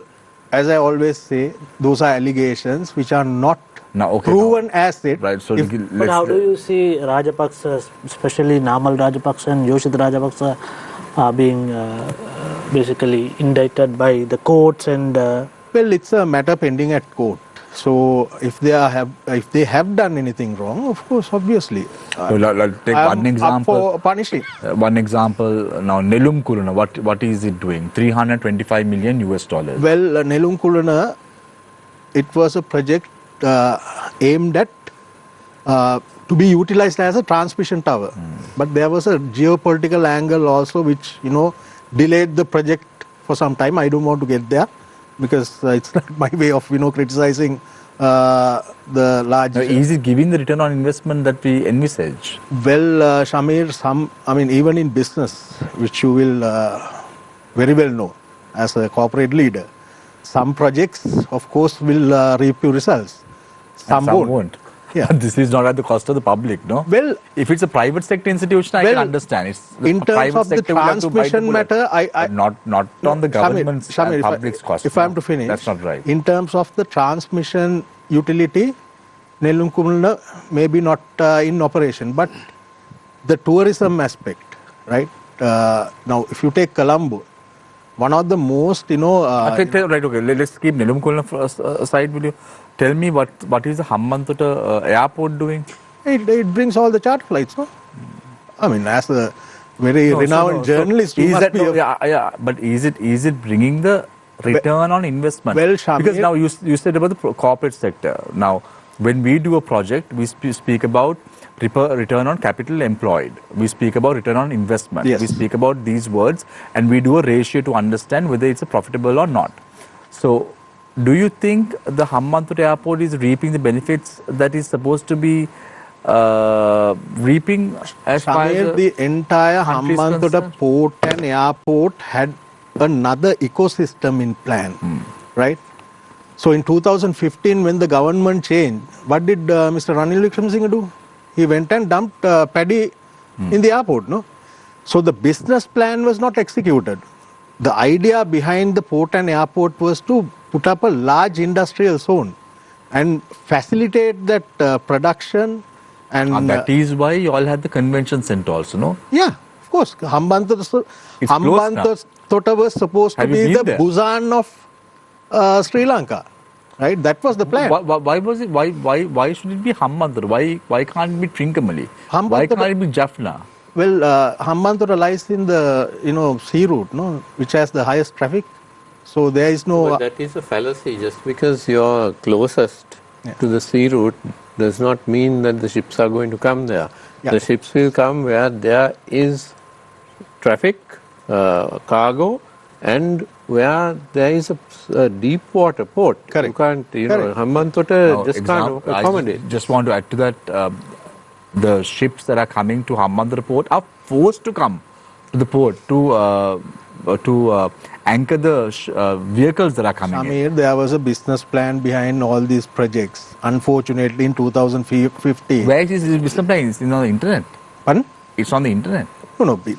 As I always say, those are allegations which are not proven as it. Right. So But how do you see Rajapaksa, especially Namal Rajapaksa and Yoshida Rajapaksa, being basically indicted by the courts and? Well, it's a matter pending at court. So if they have done anything wrong, of course, obviously. I'll take I'm one example. up for punishing. One example now, Nelum Kuluna. What is it doing? $325 million. Well, Nelum Kuluna, it was a project aimed at to be utilized as a transmission tower. But there was a geopolitical angle also which delayed the project for some time. I don't want to get there, because it's not my way of criticizing the large. Is it giving the return on investment that we envisage? Well, Shamir, even in business, which you will very well know as a corporate leader, some projects, of course, will reap you results. Some won't. Yeah. This is not at the cost of the public, no? Well, if it's a private sector institution, I can understand. It's in terms of the transmission matter, not on the government's and public's cost. If I am to finish, that's not right. In terms of the transmission utility, Nelum Kuluna may be not in operation, but the tourism aspect, right? Now, if you take Colombo, one of the most, right, okay. Let's keep Nelum Kuluna aside, will you? Tell me what is the Hambantota airport doing? It brings all the charter flights, no? I mean, as a very renowned journalist, you must be but is it bringing the return on investment? Well, Shamir, because now you said about the corporate sector. Now, when we do a project, we speak about return on capital employed. We speak about return on investment. Yes. We speak about these words, and we do a ratio to understand whether it's profitable or not. So, do you think the Hambantota airport is reaping the benefits that is supposed to be reaping as far as the entire Hambantota port and airport had another ecosystem in plan, right? So in 2015, when the government changed, what did Mr. Ranil Wickramasinghe do? He went and dumped paddy in the airport, no? So the business plan was not executed. The idea behind the port and airport was to put up a large industrial zone and facilitate that production. And that is why you all had the convention center also, no? Yeah, of course. Hambantota was supposed to be the Busan of Sri Lanka, right? That was the plan. Why was it? Why should it be Hambantota? Why can't it be Trincomalee? Why can't it be Jaffna? Well, Hambantota lies in the sea route, no, which has the highest traffic. So there is no. But that is a fallacy. Just because you're closest to the sea route does not mean that the ships are going to come there. Yeah. The ships will come where there is traffic, cargo, and where there is a deep water port. Correct. You can't, Hambantota can't accommodate. I just want to add to that. The ships that are coming to Hambantota port are forced to come to the port to anchor the vehicles that are coming in. There was a business plan behind all these projects. Unfortunately, in 2015. Where is this business plan? It's on the internet. Pardon? It's on the internet. No, the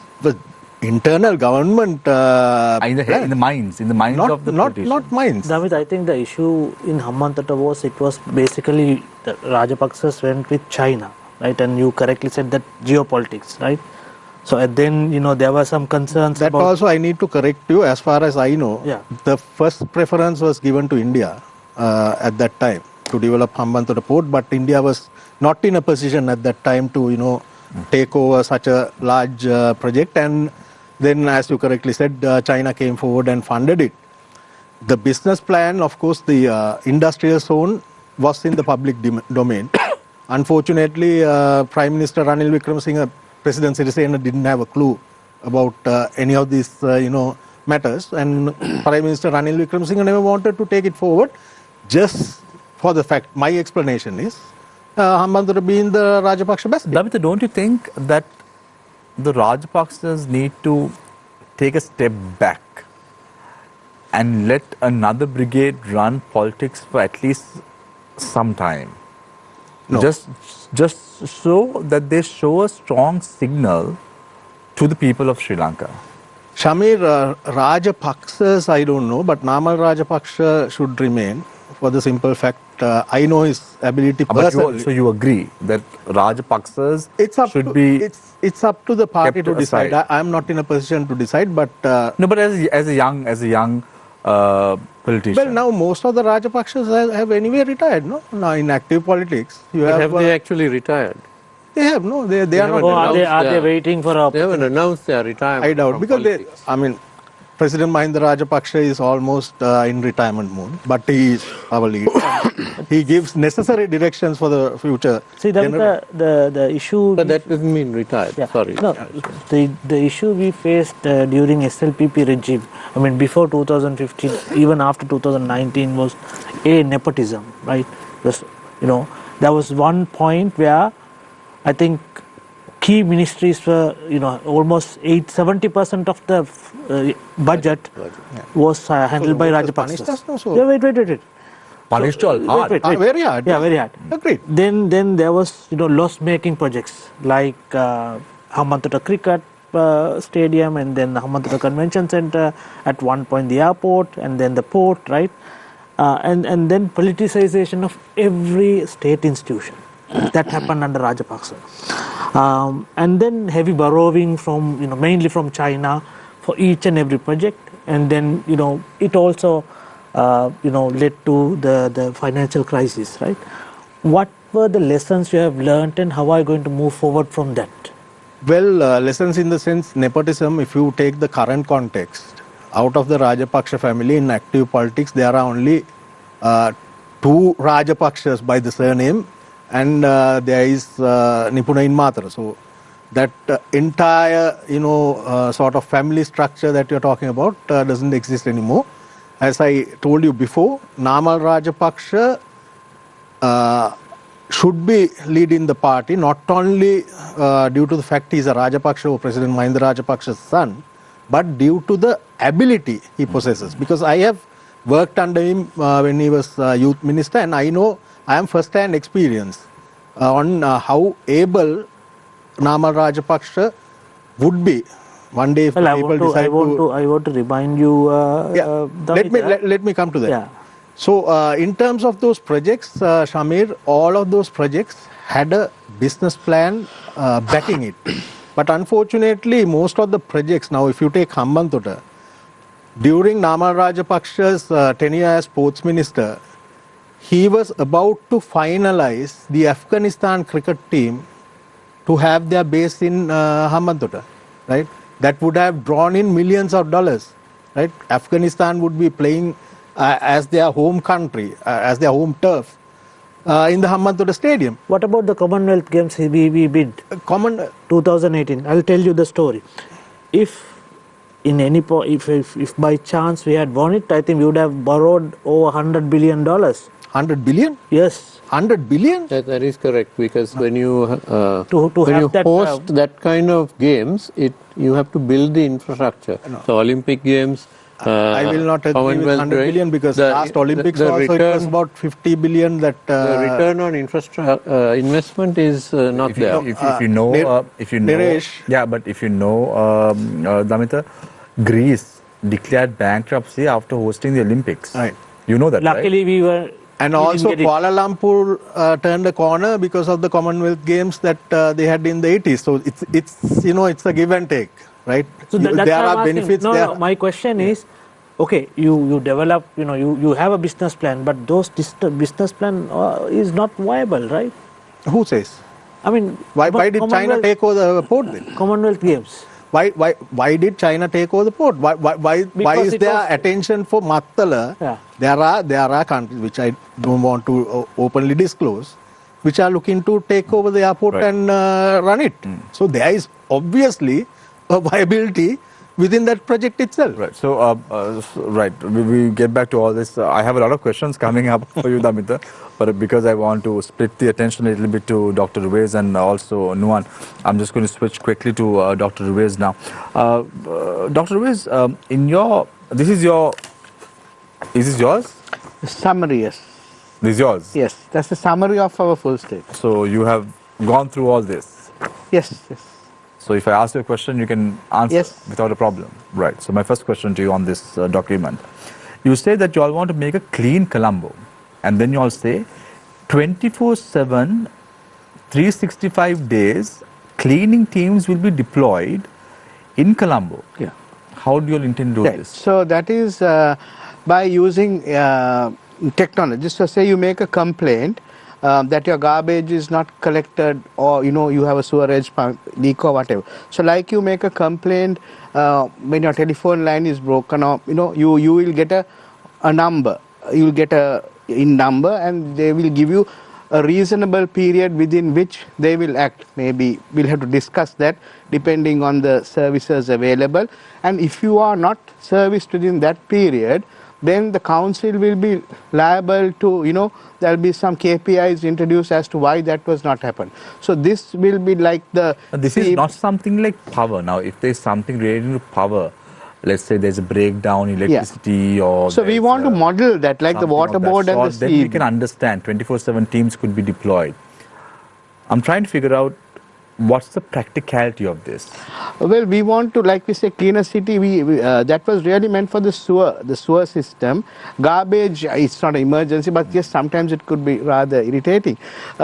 internal government. In the minds of the politicians. Not minds. Damitha, I think the issue in Hambantota was basically the Rajapaksas went with China, right? And you correctly said that geopolitics, right? So then, there were some concerns that about... also I need to correct you. As far as I know, Yeah. the first preference was given to India at that time to develop Hambantota port, but India was not in a position at that time to, take over such a large project. And then, as you correctly said, China came forward and funded it. The business plan, of course, the industrial zone was in the public domain. Unfortunately, Prime Minister Ranil Wickramasinghe, President Sirasa didn't have a clue about any of these, matters. And Prime Minister Ranil Wickramasinghe never wanted to take it forward. Just for the fact, my explanation is, Hambantota being the Rajapaksa best. Damitha, don't you think that the Rajapaksas need to take a step back and let another brigade run politics for at least some time? No. Just so that they show a strong signal to the people of Sri Lanka. Shamir, Rajapaksas, I don't know, but Namal Rajapaksa should remain for the simple fact, I know his ability personally. So you agree that Rajapaksas should be It's up to the party kept to decide. aside. I'm not in a position to decide, but no, but as a young politician. well, now most of the Rajapaksas have anyway retired, no? Now in active politics, you But have. have they actually retired? They have no. They are haven't not. Or are they announced waiting for a... They haven't announced their retirement. I doubt from because politics. President Mahinda Rajapaksa is almost in retirement mode, but he is our leader. He gives necessary directions for the future. See, the issue... But that doesn't mean retired. Yeah. Sorry. No, the issue we faced during SLPP regime, I mean, before 2015, even after 2019, was nepotism, right? Because, there was one point where I think key ministries were, almost 70% of the budget was handled by Rajapaksas. So. Yeah, wait. Punished all hard. Wait. Very hard. Yeah, very hard. Agreed. Then there was loss-making projects like Hambantota Cricket Stadium, and then the Hambantota Convention Center, at one point the airport, and then the port, right? And then politicization of every state institution. That happened under Rajapaksa. And then heavy borrowing from, mainly from China for each and every project. And then, it also, led to the financial crisis, right? What were the lessons you have learned, and how are you going to move forward from that? Well, lessons in the sense nepotism, if you take the current context, out of the Rajapaksa family in active politics, there are only two Rajapaksas by the surname, and there is Nipuna Matra. So that entire, sort of family structure that you're talking about doesn't exist anymore. As I told you before, Namal Rajapaksa should be leading the party, not only due to the fact he's a Rajapaksa or President Mahinda Rajapaksa's son, but due to the ability he possesses. Because I have worked under him when he was youth minister, and I know I am first-hand experience on how able Namal Rajapaksa would be one day if people decide to. I want to remind you. Let me come to that. Yeah. So, in terms of those projects, Shamir, all of those projects had a business plan backing it. But unfortunately, most of the projects, now if you take Hambantota, during Namal Rajapaksa's tenure as sports minister, he was about to finalize the Afghanistan cricket team to have their base in Hambantota, right? That would have drawn in millions of dollars, right? Afghanistan would be playing as their home country, as their home turf in the Hambantota Stadium. What about the Commonwealth Games we bid? 2018. I'll tell you the story. If by chance we had won it, I think we would have borrowed over $100 billion. 100 billion? Yes. 100 billion? That is correct, because when you host that kind of games, you have to build the infrastructure. No. The Olympic Games. I will not agree with 100 billion because last Olympics also it was about 50 billion that... the return on infrastructure investment is not there. If you know, Naresh. yeah, but if you know, Damitha, Greece declared bankruptcy after hosting the Olympics. Right. You know that, Luckily, right? we were... And also Kuala Lumpur turned a corner because of the Commonwealth Games that they had in the 80s. So it's a give and take, right? So that's there are benefits there. No, my question is, okay, you develop, you have a business plan, but those business plan is not viable, right? Who says? I mean, Why did China take over the port then? Commonwealth Games. Why did China take over the port? Why Because is it there was- attention for Mattala? Yeah. There are countries which I don't want to openly disclose, which are looking to take over the airport Right. and run it. So there is obviously a viability within that project itself. Right. So, we get back to all this. I have a lot of questions coming up for you, Damitha, but because I want to split the attention a little bit to Dr. Ruvaiz and also Nuwan, I'm just going to switch quickly to Dr. Ruvaiz now. Dr. Ruvaiz, this is yours? Summary, yes. This is yours? Yes, that's the summary of our full state. So, you have gone through all this? Yes, yes. So, if I ask you a question, you can answer Yes. without a problem. Right. So, my first question to you on this document. You say that you all want to make a clean Colombo. And then you all say 24/7, 365 days, cleaning teams will be deployed in Colombo. Yeah. How do you all intend to do Right. this? So that is by using technology. So say you make a complaint that your garbage is not collected, or you have a sewerage leak or whatever. So like you make a complaint when your telephone line is broken, or you will get a number. You will get a number, and they will give you a reasonable period within which they will act. Maybe we'll have to discuss that depending on the services available. And if you are not serviced within that period, then the council will be liable to, there will be some KPIs introduced as to why that was not happened. So this will be like This is not something like power. Now, if there's something related to power, let's say there's a breakdown in electricity, or so we want to model that, like the something water of that board and sort, the then we CEB. can understand 24/7 teams could be deployed. I'm trying to figure out what's the practicality of this. Well, we want to, like we say, cleaner city. That was really meant for the sewer system. Garbage, it's not an emergency, but yes, sometimes it could be rather irritating.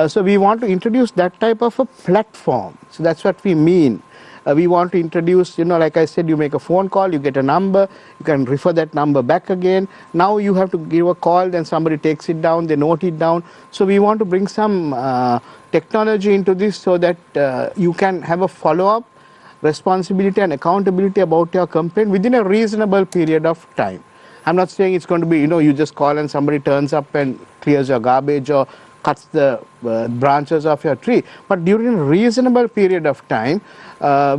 So we want to introduce that type of a platform. So that's what we mean. We want to introduce, like I said, you make a phone call, you get a number, you can refer that number back again. Now you have to give a call, then somebody takes it down, they note it down. So we want to bring some technology into this so that you can have a follow-up, responsibility and accountability about your complaint within a reasonable period of time. I'm not saying it's going to be, you just call and somebody turns up and clears your garbage or cuts the branches of your tree. But during a reasonable period of time,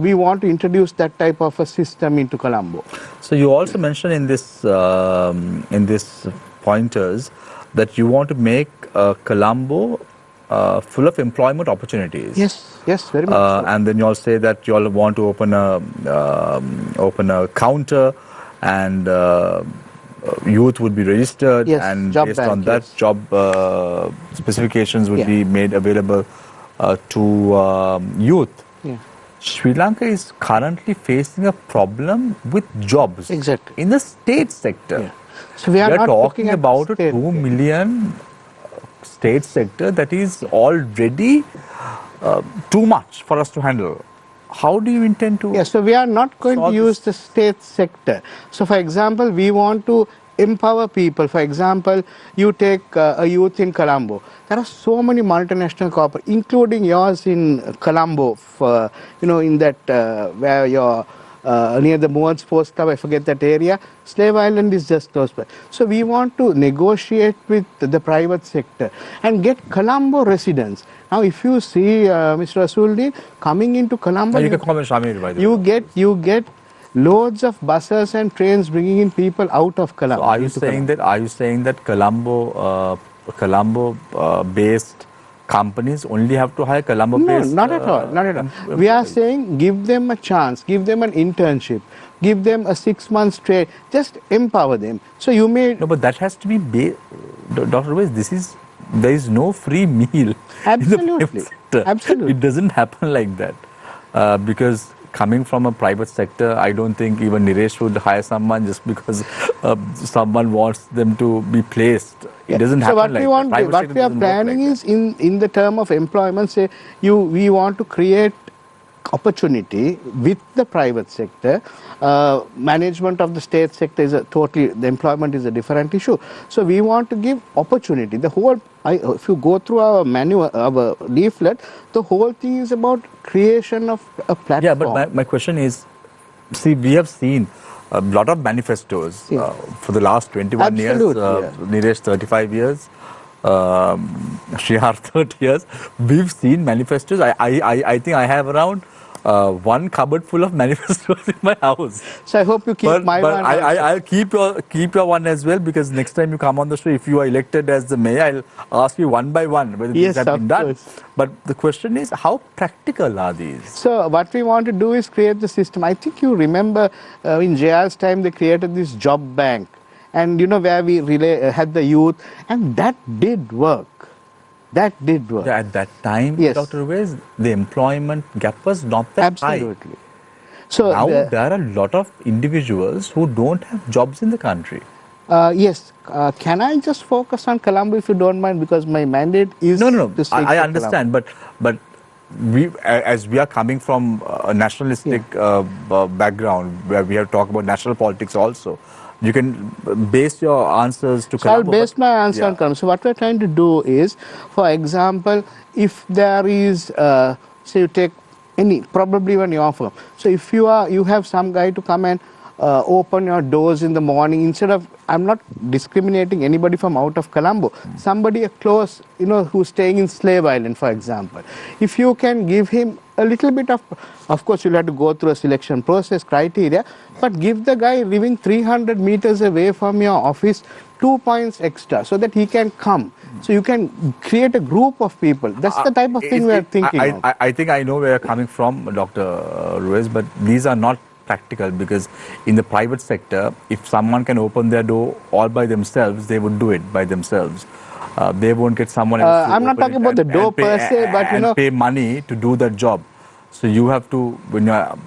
we want to introduce that type of a system into Colombo. So you also mentioned in this pointers that you want to make Colombo full of employment opportunities. Yes, very much so. And then you all say that you all want to open a counter, and youth would be registered, Yes, and job based bank, on that, yes. job specifications would Yeah. be made available to youth. Yeah. Sri Lanka is currently facing a problem with jobs Exactly. in the state sector. Yeah. So we are not talking looking at about a state, 2 million state sector that is already too much for us to handle. How do you intend to? Yes, so we are not going to solve use this? the state sector. So for example, we want to empower people. For example, you take a youth in Colombo. There are so many multinational corporations, including yours in Colombo, in that where you're near the Nuwan Sports Club, I forget that area. Slave Island is just close by. So we want to negotiate with the private sector and get Colombo residents. Now, if you see Mr. Rasuldin coming into Colombo, You can call me Shamir, by the way. you get loads of buses and trains bringing in people out of Colombo. So are you saying that Colombo based companies only have to hire Colombo No, based? not at all. Not at all. We are saying give them a chance, give them an internship, give them a 6 months trade, just empower them. So you may. No, but that has to be Dr. Ruvaiz, there is no free meal in the Absolutely. private sector. Absolutely. It doesn't happen like that. Because coming from a private sector, I don't think even Niresh would hire someone just because someone wants them to be placed. It doesn't happen like that. What we are planning is in the term of employment, say we want to create opportunity with the private sector. Management of the state sector the employment is a different issue. So we want to give opportunity. If you go through our manual, our leaflet, the whole thing is about creation of a platform. Yeah, but my question is, See, we have seen a lot of manifestos for the last 21 Absolutely, years, Nilesh 35 years, Shrihar 30 years. We've seen manifestos. I think I have around one cupboard full of manifestos in my house. So I hope you keep But my one. I'll keep your one as well, because next time you come on the show, if you are elected as the mayor, I'll ask you one by one whether Yes, these have of been done. course. But the question is, how practical are these? So what we want to do is create the system. I think you remember in JR's time they created this job bank, and where we had the youth, and that did work. That did work. Yeah, at that time, Yes. Dr. Ruvaiz, the employment gap was not that high. Absolutely. So Now there are a lot of individuals who don't have jobs in the country. yes, can I just focus on Colombo if you don't mind, because my mandate is No. to speak I for understand, but we, as we are coming from a nationalistic background where we have talked about national politics also, you can base your answers to So I'll Colombo. base my answer on yeah. Colombo. So what we're trying to do is, for example, if there is, say you take any, probably even your firm. So if you have some guy to come and open your doors in the morning, instead of, I'm not discriminating anybody from out of Colombo, somebody close, who's staying in Slave Island, for example. If you can give him a little bit of course you'll have to go through a selection process criteria, but give the guy living 300 meters away from your office 2 points extra so that he can come. So you can create a group of people. That's the type of thing we are thinking of. I think I know where you're coming from, Dr. Ruvaiz, but these are not practical, because in the private sector, if someone can open their door all by themselves, they would do it by themselves. They won't get someone else to I'm not open talking it about the door pay, per se, but and pay money to do that job. So you have to, when you're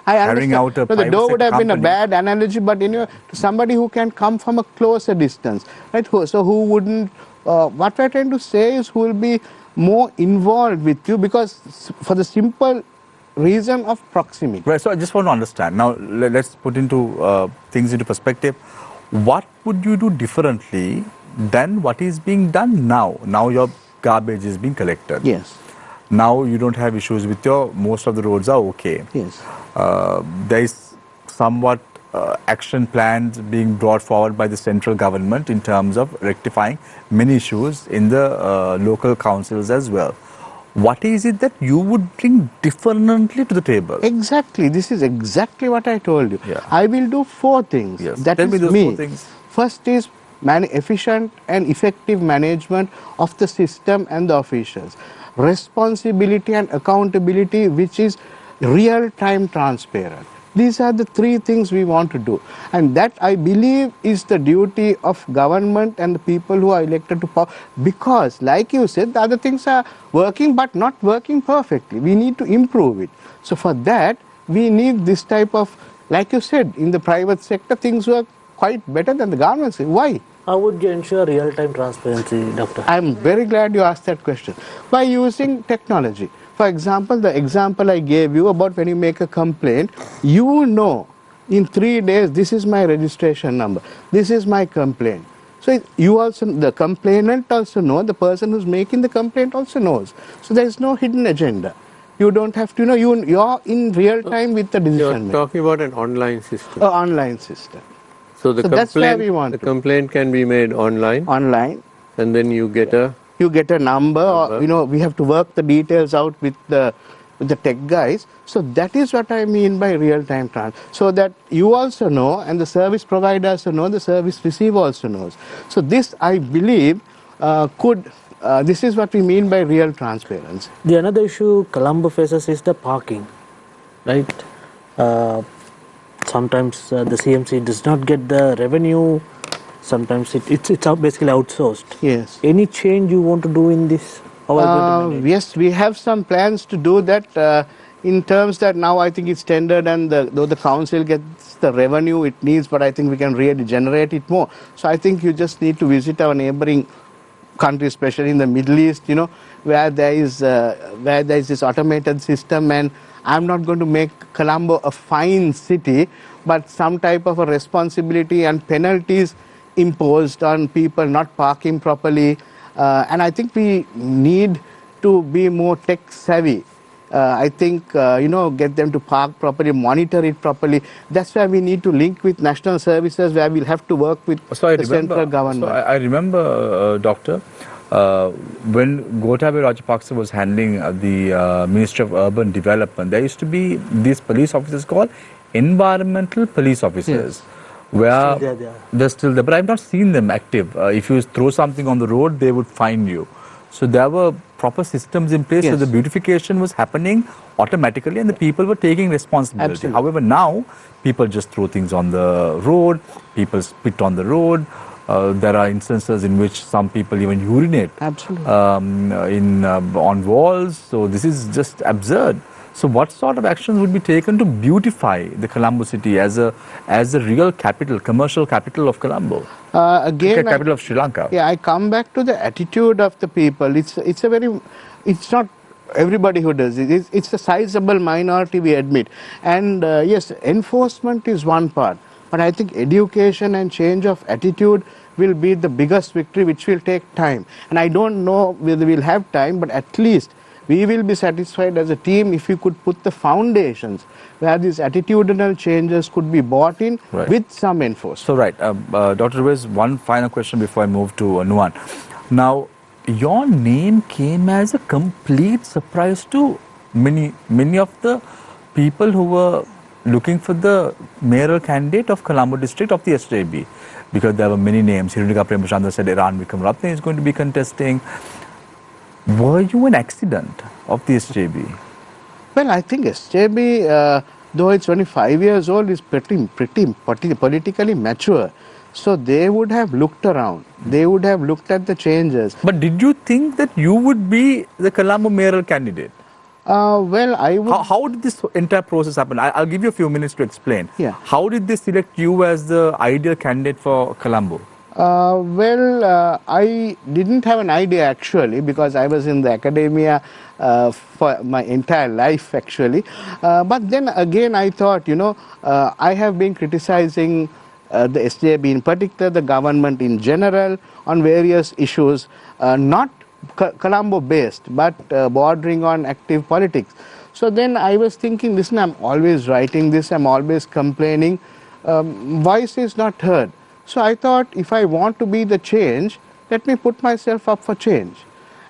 I carrying understand. out a No, the private door would sector have been a company. bad analogy, but to somebody who can come from a closer distance, right? So who wouldn't? What we're trying to say is who will be more involved with you, because for the simple reason of proximity. Right. So I just want to understand. Now let's put into things into perspective. What would you do differently than what is being done now? Now your garbage is being collected. Yes. Now you don't have issues with most of the roads are okay. Yes. There is somewhat action plans being brought forward by the central government in terms of rectifying many issues in the local councils as well. What is it that you would bring differently to the table? Exactly. This is exactly what I told you. Yeah. I will do 4 things. Yes. That Tell is me those me. 4 things. First is efficient and effective management of the system and the officials. Responsibility and accountability, which is real-time transparent. These are the 3 things we want to do. And that, I believe, is the duty of government and the people who are elected to power. Because, like you said, the other things are working but not working perfectly. We need to improve it. So for that, we need this type of, like you said, in the private sector, things work quite better than the government sector. Why? How would you ensure real-time transparency, Doctor? I'm very glad you asked that question. By using technology. For example, the example I gave you about when you make a complaint, you know in 3 days, this is my registration number, this is my complaint. So you also, the complainant also know, the person who's making the complaint also knows. So there is no hidden agenda. You don't have to know, you're in real time with the decision You're making. talking about an online system. Online system. So the that's where we want the to. complaint can be made online, and then you get a number, or we have to work the details out with the tech guys. So that is what I mean by real-time trans. So that you also know, and the service provider also know, the service receiver also knows. So this, I believe, this is what we mean by real transparency. The another issue Colombo faces is the parking, right? Sometimes the CMC does not get the revenue. Sometimes it's basically outsourced. Yes. Any change you want to do in this? How are you going to manage? Yes, we have some plans to do that in terms that now I think it's tendered, and though the council gets the revenue it needs, but I think we can really generate it more. So I think you just need to visit our neighboring countries, especially in the Middle East, where there is this automated system. And I'm not going to make Colombo a fine city, but some type of a responsibility and penalties imposed on people not parking properly. And I think we need to be more tech savvy I think, get them to park properly, monitor it properly. That's why we need to link with national services, where we'll have to work with the central government. So I remember, Doctor, when Gotabaya Rajapaksa was handling the Ministry of Urban Development, there used to be these police officers called environmental police officers. Yes. Where Still they're still there, but I've not seen them active. If you throw something on the road, they would fine you. So there were proper systems in place, so Yes. the beautification was happening automatically and the people were taking responsibility. Absolutely. However, now people just throw things on the road, people spit on the road. There are instances in which some people even urinate Absolutely. On walls. So this is just absurd. So what sort of actions would be taken to beautify the Colombo city as a real capital, commercial capital of Colombo? Again, Capital of Sri Lanka. Yeah, I come back to the attitude of the people. It's not everybody who does it. It's a sizable minority, we admit. And yes, enforcement is one part. But I think education and change of attitude will be the biggest victory, which will take time. And I don't know whether we'll have time, but at least we will be satisfied as a team if we could put the foundations where these attitudinal changes could be brought in Right. with some enforcement. So right, Dr. Ruvaiz, one final question before I move to Nuwan. Now, your name came as a complete surprise to many of the people who were looking for the mayoral candidate of Colombo district of the SJB, because there were many names. Hirunika Premachandra said Iran Wickramasinghe is going to be contesting. Were you an accident of the SJB? Well, I think SJB, though it's only 5 years old, is pretty politically mature. So they would have looked around. They would have looked at the changes. But did you think that you would be the Colombo mayoral candidate? Well, I would... How did this entire process happen? I'll give you a few minutes to explain. Yeah. How did they select you as the ideal candidate for Colombo? I didn't have an idea actually, because I was in the academia for my entire life actually. But then again I thought, I have been criticizing the SJB in particular, the government in general, on various issues, not Colombo based, but bordering on active politics. So then I was thinking, listen, I'm always writing this, I'm always complaining, voice is not heard. So I thought, if I want to be the change, let me put myself up for change.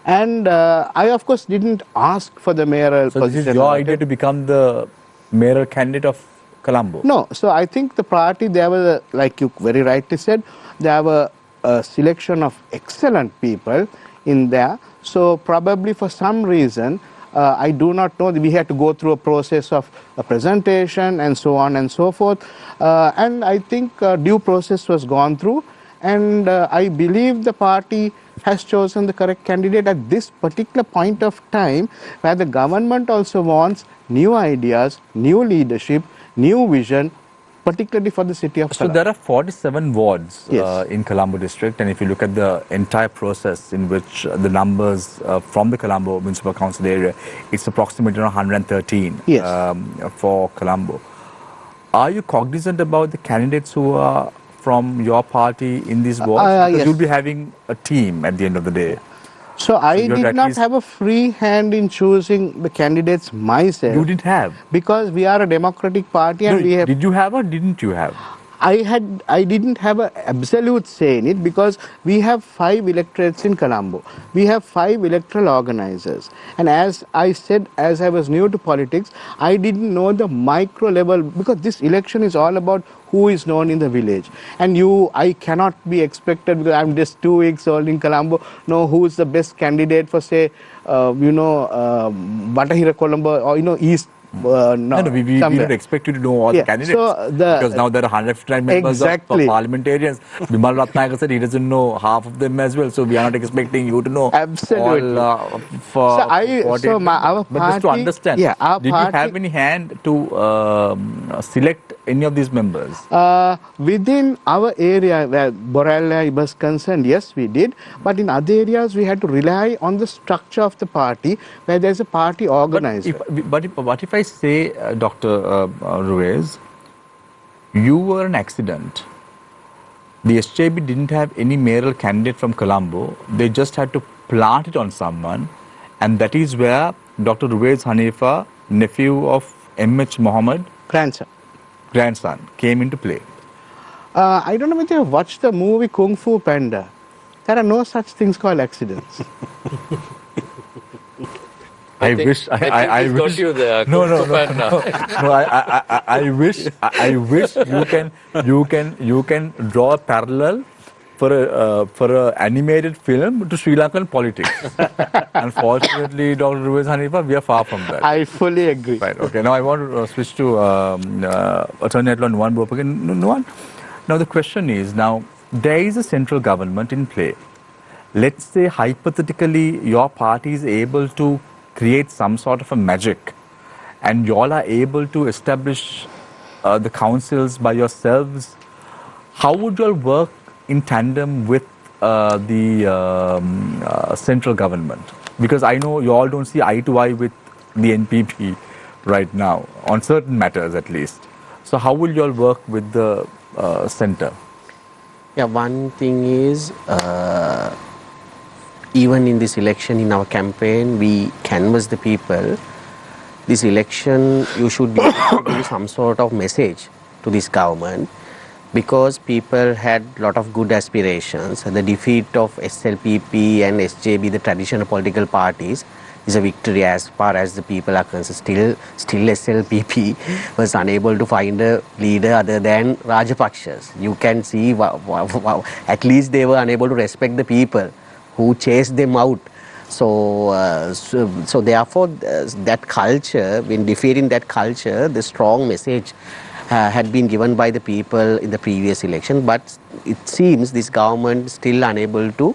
And I, of course, didn't ask for the mayoral So position. this is your idea to become the mayoral candidate of Colombo? No. So I think the party, there was, like you very rightly said, there were a selection of excellent people in there. So probably for some reason, I do not know, we had to go through a process of a presentation and so on and so forth. And I think due process was gone through. And I believe the party has chosen the correct candidate at this particular point of time, where the government also wants new ideas, new leadership, new vision, particularly for the city of So Colombo. there are 47 wards Yes. in Colombo district, and if you look at the entire process in which the numbers from the Colombo Municipal Council area, it's approximately around 113 Yes. For Colombo. Are you cognizant about the candidates who are from your party in these wards? Because yes. you'll be having a team at the end of the day. So I you have did at not least- have a free hand in choosing the candidates myself. You didn't have. Because we are a democratic party and No, we have... Did you have or didn't you have? I didn't have an absolute say in it, because we have 5 electorates in Colombo. We have 5 electoral organizers. And as I said, as I was new to politics, I didn't know the micro level, because this election is all about who is known in the village. And I cannot be expected, because I'm just 2 weeks old in Colombo, know who is the best candidate for, say, Batahira Colombo, or, East. No, we don't expect you to know all the Yeah, candidates. so because now there are 159 members of Exactly. parliamentarians. Bimal Ratnayaka said he doesn't know half of them as well. So we are not expecting you to know Absolutely. all Our But just to party- understand, yeah, our did you party- have any hand to select any of these members? Within our area where Borella was concerned, yes, we did. But in other areas, we had to rely on the structure of the party, where there's a party organizer. But what if I say, Dr. Ruvaiz, you were an accident. The SJB didn't have any mayoral candidate from Colombo. They just had to plant it on someone, and that is where Dr. Ruvaiz Hanifa, nephew of M.H. Mohammed, Grandson. grandson, came into play. I don't know whether you have watched the movie Kung Fu Panda. There are no such things called accidents. I wish. I he's wish. got you there. No, no, Kung Fu no, Panda. no. No, I wish. I wish you can draw a parallel for a animated film to Sri Lankan politics. Unfortunately, Dr. Ruvaiz Hanifa, we are far from that. I fully agree. Right. Okay. Now I want to switch to Attorney at Law Nuwan Bopage. Nuwan. Now the question is: now there is a central government in play. Let's say hypothetically your party is able to create some sort of a magic, and you all are able to establish the councils by yourselves. How would you all work in tandem with the central government? Because I know you all don't see eye to eye with the NPP right now, on certain matters at least. So how will you all work with the centre? Yeah, one thing is, even in this election, in our campaign, we canvass the people. This election, you should be able to give some sort of message to this government, because people had a lot of good aspirations. The defeat of SLPP and SJB, the traditional political parties, is a victory as far as the people are concerned. Still SLPP was unable to find a leader other than Rajapakshas. You can see, at least they were unable to respect the people who chased them out. So therefore, that culture, when defeating that culture, the strong message had been given by the people in the previous election, but it seems this government still unable to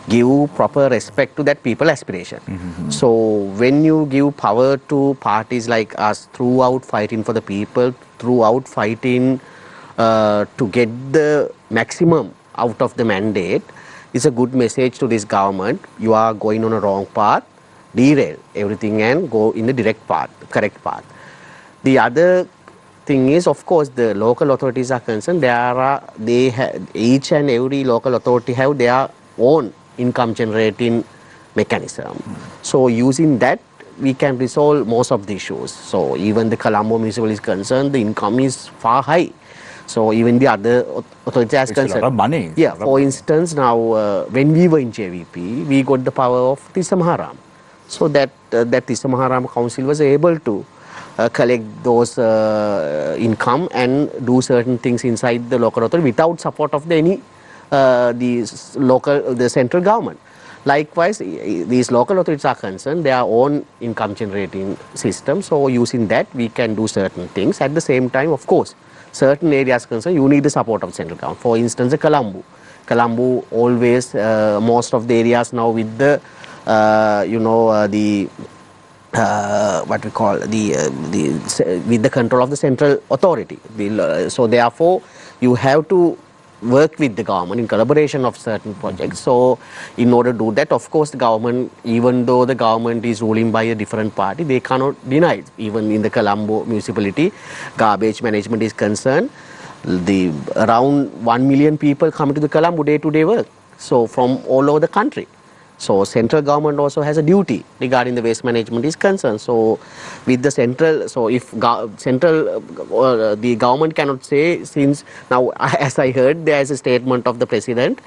give proper respect to that people aspiration. So when you give power to parties like us, throughout fighting for the people, throughout fighting to get the maximum out of the mandate, it's a good message to this government. You are going on a wrong path, derail everything and go in the direct path, correct path. The other thing is, of course, the local authorities are concerned. Each and every local authority have their own income generating mechanism. So using that, we can resolve most of the issues. So even the Colombo municipal is concerned, the income is far high. So even the other authorities are concerned. It's a lot of money. Yeah, for instance, now when we were in JVP, we got the power of Tisamaharam. So that Tisamaharam council was able to collect those income and do certain things inside the local authority without support of the central government. Likewise, these local authorities are concerned, their own income generating system. So using that, we can do certain things. At the same time, of course, certain areas concerned, you need the support of the central government. For instance, the Colombo always, most of the areas now with the, what we call with the control of the central authority. So therefore, you have to work with the government in collaboration of certain projects. So in order to do that, of course, the government, even though the government is ruling by a different party, they cannot deny it. Even in the Colombo municipality, garbage management is concerned, around 1 million people come to the Colombo day-to-day work. So from all over the country. So central government also has a duty regarding the waste management is concerned. So with the central, so if the government cannot say, since now as I heard there is a statement of the president,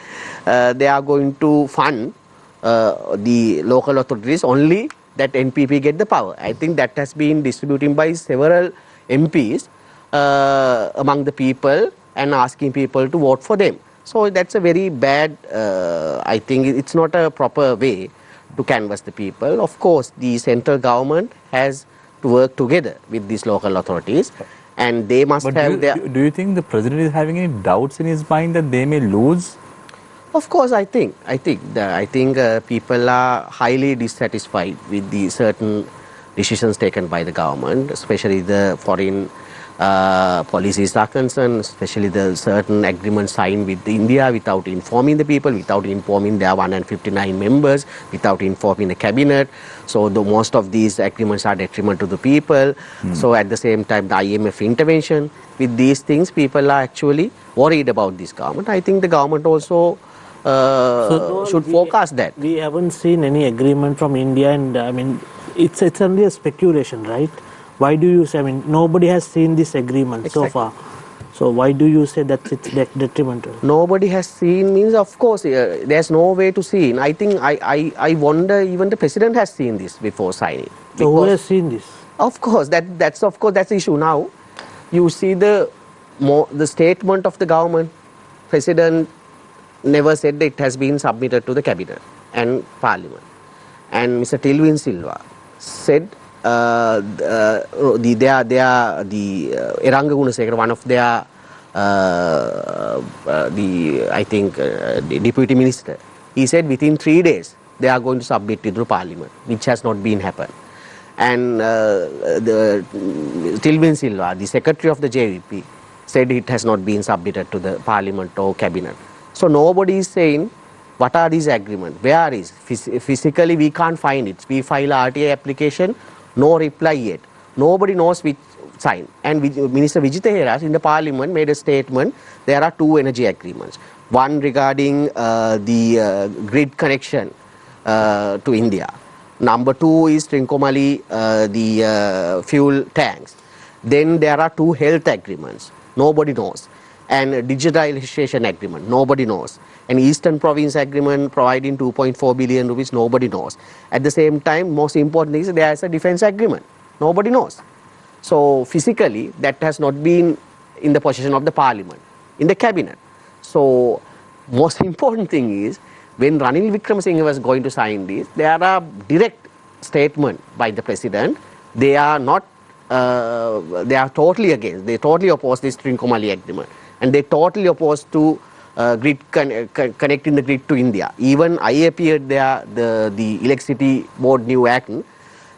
they are going to fund the local authorities only that NPP get the power. I think that has been distributed by several MPs among the people and asking people to vote for them. So that's a very bad, I think it's not a proper way to canvass the people. Of course, the central government has to work together with these local authorities, and they must have their... Do you think the president is having any doubts in his mind that they may lose? Of course, I think people are highly dissatisfied with the certain decisions taken by the government, especially the foreign policies are concerned, especially the certain agreements signed with India without informing the people, without informing their 159 members, without informing the cabinet. So most of these agreements are detriment to the people. So at the same time, the IMF intervention. With these things, people are actually worried about this government. I think the government also should forecast that. We haven't seen any agreement from India, and I mean, it's only a speculation, right? Why do you say, I mean, nobody has seen this agreement so far. So why do you say that it's detrimental? Nobody has seen means, of course, there's no way to see. I think I wonder even the president has seen this before signing. So who has seen this? Of course, that's the issue now. You see the statement of the government. President never said that it has been submitted to the cabinet and parliament. And Mr. Tilwin Silva said Eranga Gunasekara, one of their the deputy minister, he said within 3 days they are going to submit it to parliament, which has not been happened. And the Tilwin Silva, the secretary of the JVP, said it has not been submitted to the parliament or cabinet. So nobody is saying what are these agreements, where is physically we can't find it. We file RTA application, no reply yet. Nobody knows which sign. And Minister Vijitha Heras in the parliament made a statement. There are 2 energy agreements. One regarding the grid connection to India. Number 2 is Trincomalee, the fuel tanks. Then there are 2 health agreements. Nobody knows. And digitalization agreement. Nobody knows. An Eastern Province agreement providing 2.4 billion rupees. Nobody knows. At the same time, most important is there is a defense agreement. Nobody knows. So physically, that has not been in the possession of the parliament, in the cabinet. So most important thing is, when Ranil Wickramasinghe was going to sign this, there are direct statement by the president. They are not, they are totally against, they totally oppose this Trincomalee agreement. And they totally oppose to connecting the grid to India. Even I appeared there, the Electricity Board New Act.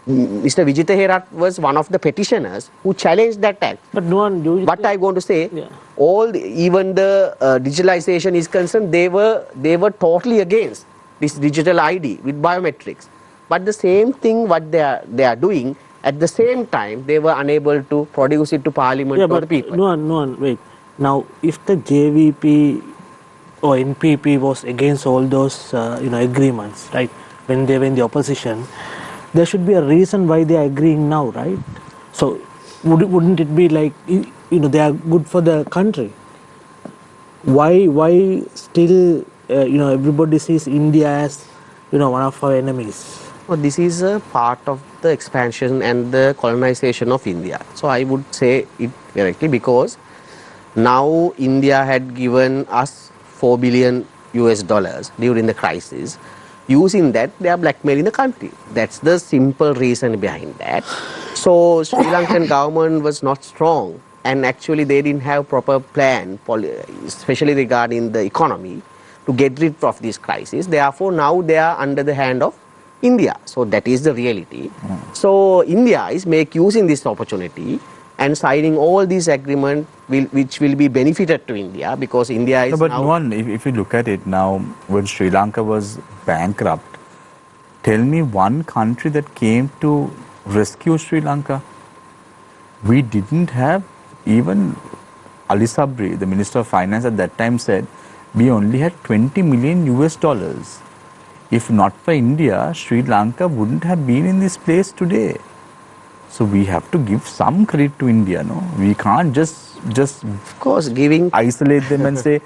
Mr. Vijitha Herat was one of the petitioners who challenged that act. But Nuwan, what I want to say, even the digitalization is concerned, they were totally against this digital ID with biometrics. But the same thing what they are doing, at the same time they were unable to produce it to parliament or the people. Nuwan, wait. Now, if the JVP or NPP was against all those agreements, right, when they were in the opposition, there should be a reason why they are agreeing now, right? So, wouldn't it be like, they are good for the country? Why still, everybody sees India as, one of our enemies? Well, this is a part of the expansion and the colonization of India. So, I would say it directly because now India had given us $4 billion during the crisis. Using that, they are blackmailing the country. That's the simple reason behind that. So Sri Lankan government was not strong, and actually they didn't have proper plan, especially regarding the economy, to get rid of this crisis. Therefore, now they are under the hand of India. So that is the reality. So India is using this opportunity and signing all these agreements which will be benefited to India, because India is but now... Nuwan, if you look at it now, when Sri Lanka was bankrupt, tell me one country that came to rescue Sri Lanka. We didn't have, even Ali Sabri, the Minister of Finance at that time, said we only had $20 million. If not for India, Sri Lanka wouldn't have been in this place today. So we have to give some credit to India, no? We can't just of course, isolate them and say,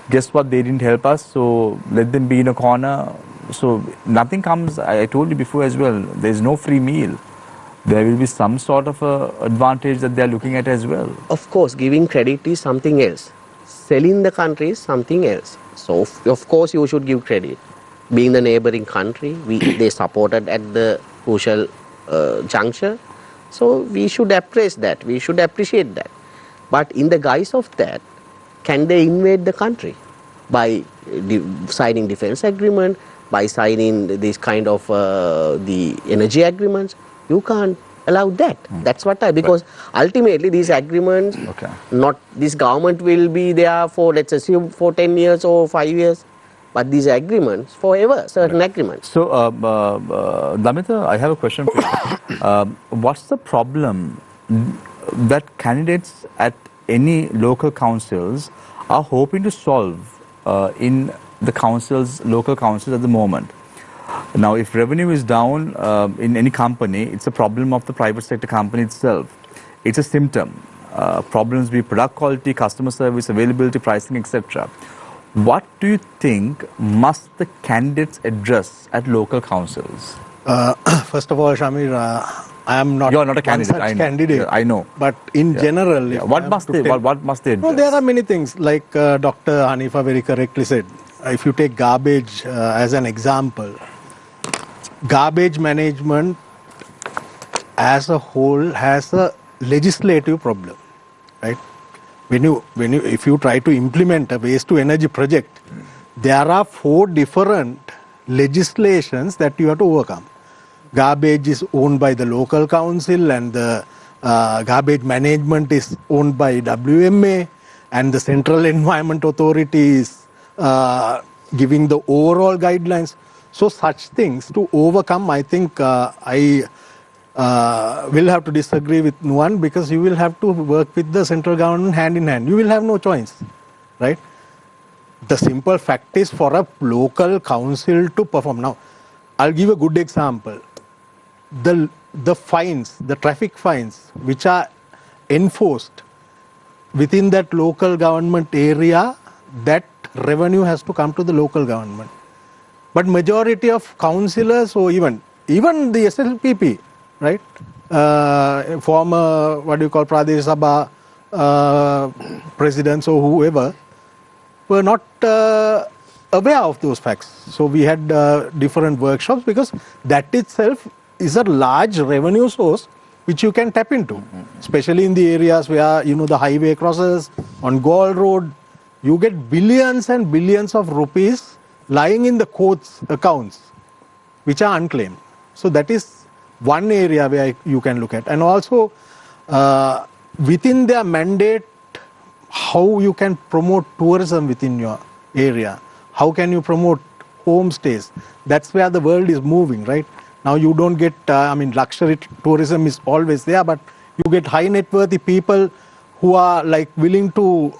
guess what, they didn't help us, so let them be in a corner. So nothing comes, I told you before as well, there's no free meal. There will be some sort of advantage that they are looking at as well. Of course, giving credit is something else. Selling the country is something else. So of course you should give credit. Being the neighboring country, they supported at the crucial juncture. So we should appraise that, we should appreciate that. But in the guise of that, can they invade the country by signing defense agreement, by signing this kind of the energy agreements? You can't allow that. That's what because ultimately these agreements, not this government will be there for, let's assume, for 10 years or 5 years. But these agreements, forever, certain agreements. So, Damitha, I have a question for you. What's the problem that candidates at any local councils are hoping to solve in the councils, local councils at the moment? Now, if revenue is down in any company, it's a problem of the private sector company itself. It's a symptom. Problems be product quality, customer service, availability, pricing, etc. What do you think must the candidates address at local councils? First of all, Shamir, I am not, You're not a candidate, one I such know. candidate. Yeah, I know. But in general, Yeah. if What I have must to they? tell- What must they address? No, there are many things. Like Dr. Hanifa very correctly said, if you take garbage as an example, garbage management as a whole has a legislative problem, right? If you try to implement a waste to energy project, there are 4 different legislations that you have to overcome. Garbage is owned by the local council, and the garbage management is owned by WMA, and the Central Environment Authority is giving the overall guidelines. So such things to overcome, I think I will have to disagree with Nuwan, because you will have to work with the central government hand in hand. You will have no choice, right? The simple fact is for a local council to perform. Now, I'll give a good example. The fines, the traffic fines, which are enforced within that local government area, that revenue has to come to the local government. But majority of councillors, or even the SLPP, right? Former, what do you call, Pradesh Sabha presidents or whoever, were not aware of those facts. So we had different workshops, because that itself is a large revenue source which you can tap into, especially in the areas where, the highway crosses on Gaul Road. You get billions and billions of rupees lying in the courts' accounts, which are unclaimed. So that is one area where you can look at. And also, within their mandate, how you can promote tourism within your area. How can you promote homestays? That's where the world is moving, right? Now you don't get, luxury tourism is always there, but you get high net worthy people who are willing to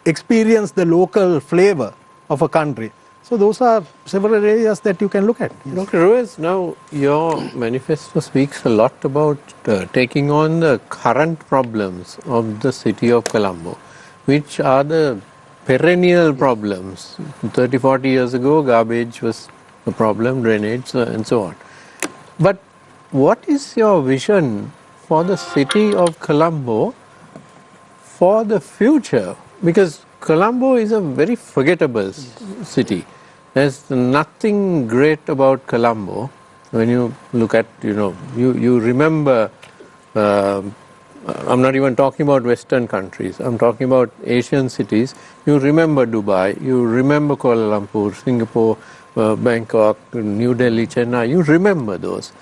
experience the local flavor of a country. So those are several areas that you can look at. Yes. Dr. Ruvaiz, now your manifesto speaks a lot about taking on the current problems of the city of Colombo, which are the perennial problems. 30, 40 years ago, garbage was a problem, drainage, and so on. But what is your vision for the city of Colombo for the future? Because Colombo is a very forgettable city. There's nothing great about Colombo. When you look at, you remember, I'm not even talking about Western countries, I'm talking about Asian cities. You remember Dubai, you remember Kuala Lumpur, Singapore, Bangkok, New Delhi, Chennai, you remember those.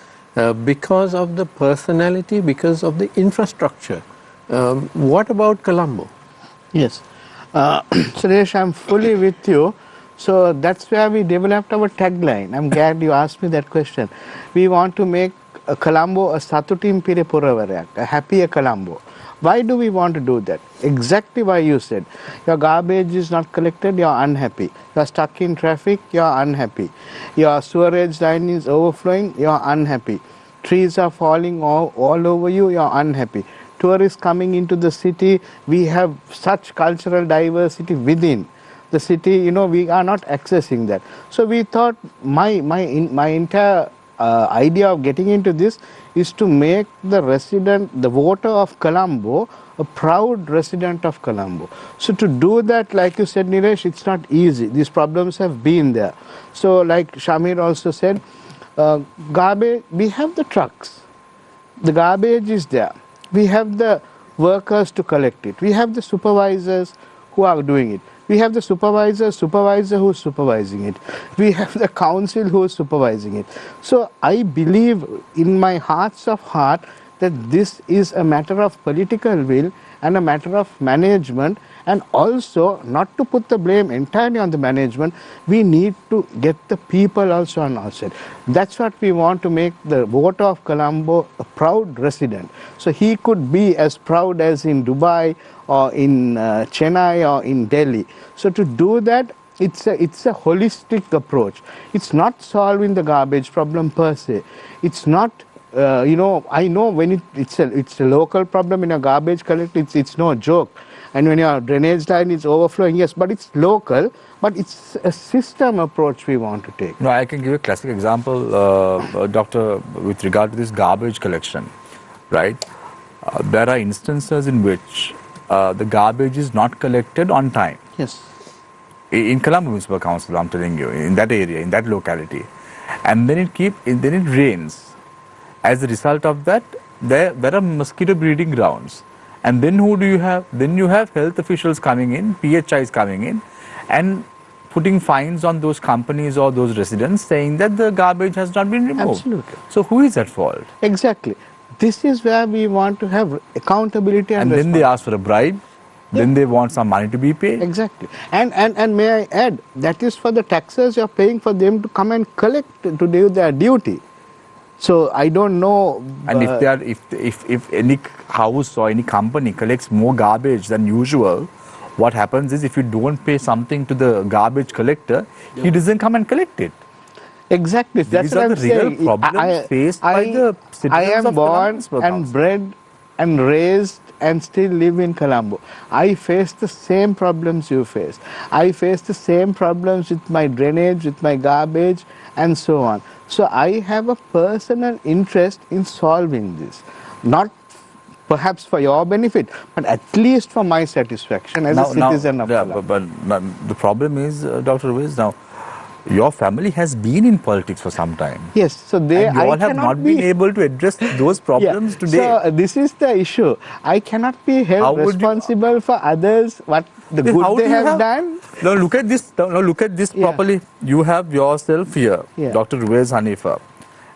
Because of the personality, because of the infrastructure. What about Colombo? Yes. Suresh, I'm fully with you. So that's where we developed our tagline. I'm glad you asked me that question. We want to make Colombo a Satutim Pire Puravarayak, a happier Colombo. Why do we want to do that? Exactly why you said. Your garbage is not collected, you're unhappy. You're stuck in traffic, you're unhappy. Your sewerage line is overflowing, you're unhappy. Trees are falling all over you, you're unhappy. Tourists coming into the city, we have such cultural diversity within the city, we are not accessing that. So we thought my entire idea of getting into this is to make the voter of Colombo a proud resident of Colombo. So to do that, like you said, Nilesh, it's not easy. These problems have been there. So like Shamir also said, garbage, we have the trucks. The garbage is there. We have the workers to collect it. We have the supervisors who are doing it. We have the supervisor who is supervising it. We have the council who is supervising it. So I believe in my hearts of heart that this is a matter of political will and a matter of management, and also not to put the blame entirely on the management, we need to get the people also on our side. That's what we want to make the voter of Colombo a proud resident. So he could be as proud as in Dubai or in Chennai or in Delhi. So to do that, It's a holistic approach. It's not solving the garbage problem per se. It's not, I know when it's a local problem in a garbage collector, it's no joke. And when your drainage line is overflowing, yes, but it's local, but it's a system approach we want to take. No, I can give a classic example, Doctor, with regard to this garbage collection, right? There are instances in which the garbage is not collected on time. Yes. In Colombo Municipal Council, I'm telling you, in that area, in that locality. And then it rains. As a result of that, there are mosquito breeding grounds. And then who do you have? Then you have health officials coming in, PHIs coming in, and putting fines on those companies or those residents saying that the garbage has not been removed. Absolutely. So who is at fault? Exactly. This is where we want to have accountability and then they ask for a bribe. Then they want some money to be paid. Exactly. And may I add, that is for the taxes you're paying for them to come and collect to do their duty. So I don't know. And if any house or any company collects more garbage than usual, what happens is if you don't pay something to the garbage collector, he doesn't come and collect it. Exactly. That's These what are I'm the real saying. problems faced by the citizens I am of born Colombo and bred and raised and still live in Colombo. I face the same problems you face. I face the same problems with my drainage, with my garbage, and so on. So I have a personal interest in solving this. Not perhaps for your benefit, but at least for my satisfaction as a citizen of Colombo. But the problem is, Dr. Ruvaiz, now, your family has been in politics for some time. Yes, so they and you all have not been able to address those problems today. So this is the issue. I cannot be held responsible for others, what the good they have done. Now look at this. Now look at this properly. You have yourself here, Dr. Ruvaiz Hanifa,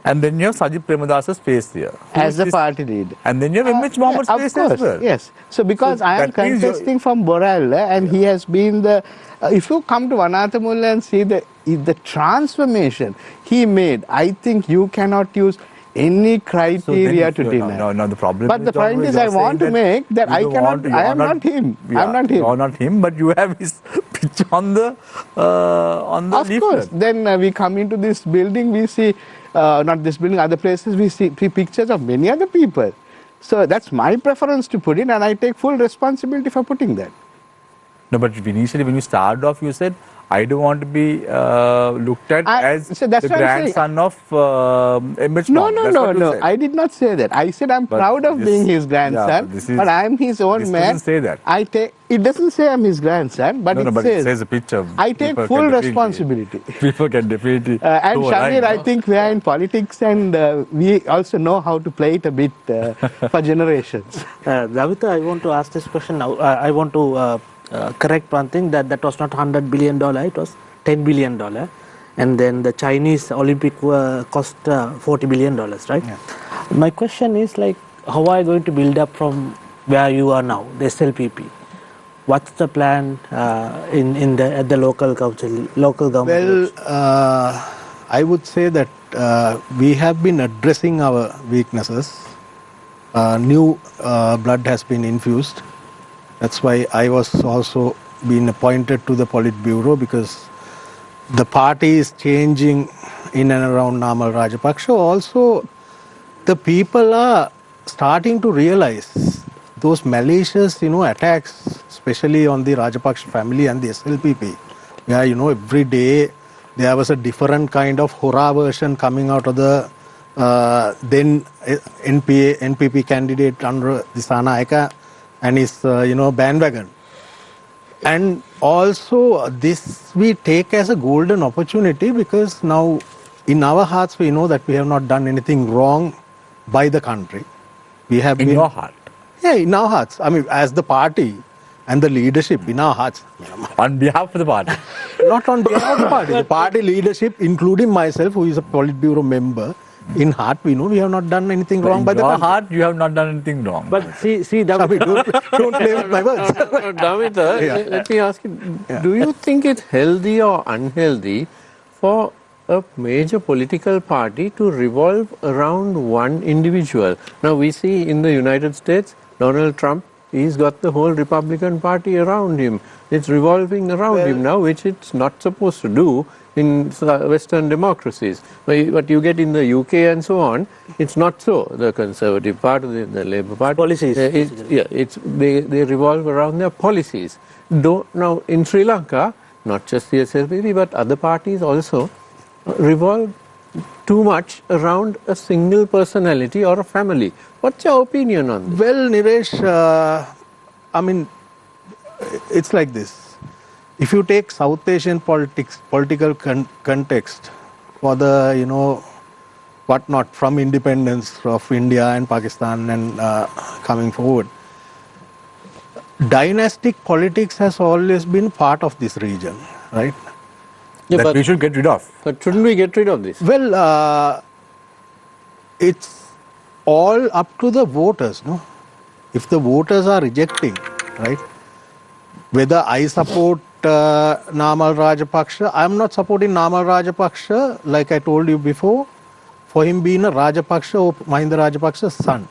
and then you have Sajid Premadas's face here. As the party leader. And then you have MH Mohammed's face as well. Yes. So because I am contesting from Borel, and he has been the. If you come to Vanathamulla and see the transformation he made, I think you cannot use any criteria to deny. No, the problem but is, the point is, I want to make that I cannot. I am not him. I am not him. You are not him, but you have his picture on the Of leaflet. course. Then we come into this building, we see not this building, other places, we see pictures of many other people. So that's my preference to put in, and I take full responsibility for putting that. No, but initially when you started off, you said, I don't want to be looked at as the grandson of MH Mohammed. No. I did not say that. I said I'm proud of being his grandson, but I'm his own man. Doesn't say that. It doesn't say I'm his grandson, but it says a picture. I take full responsibility. People can definitely. And Shamir, I think we are in politics, and we also know how to play it a bit for generations. Damitha, I want to ask this question now. I want to correct one thing, that was not $100 billion, it was $10 billion. And then the Chinese Olympic cost $40 billion, right? Yeah. My question is, like, how are you going to build up from where you are now, the SLPP? What's the plan at the local council, local government? Well, I would say that we have been addressing our weaknesses. New blood has been infused. That's why I was also being appointed to the Politburo, because the party is changing in and around Namal Rajapaksa. Also, the people are starting to realize those malicious, attacks, especially on the Rajapaksa family and the SLPP. Yeah, every day there was a different kind of horror version coming out of the then NPP candidate Andra Disanayaka and his, bandwagon. And also this we take as a golden opportunity, because now in our hearts we know that we have not done anything wrong by the country. We have in your heart? Yeah, in our hearts. I mean, as the party and the leadership, in our hearts. On behalf of the party? Not on behalf of the party. The party leadership, including myself, who is a Politburo member, in heart we know we have not done anything wrong by the country. In your heart you have not done anything wrong. But see, Damitha, don't play with my words. Damitha, let me ask you, do you think it's healthy or unhealthy for a major political party to revolve around one individual? Now we see in the United States, Donald Trump he's got the whole Republican Party around him. It's revolving around him now, which it's not supposed to do in Western democracies. But you get in the UK and so on, it's not so. The Conservative Party, the Labour Party, Policies. they revolve around their policies. Now in Sri Lanka, not just the SLPP, but other parties also revolve too much around a single personality or a family. What's your opinion on this? Well, Niresh, I mean, it's like this. If you take South Asian political context for the, whatnot from independence of India and Pakistan and coming forward, dynastic politics has always been part of this region, right? Yeah, that we should get rid of. But shouldn't we get rid of this? Well, it's all up to the voters, no? If the voters are rejecting, right? Whether I support Namal Rajapaksa, I'm not supporting Namal Rajapaksa, like I told you before, for him being a Rajapaksa or Mahinda Rajapaksa's son.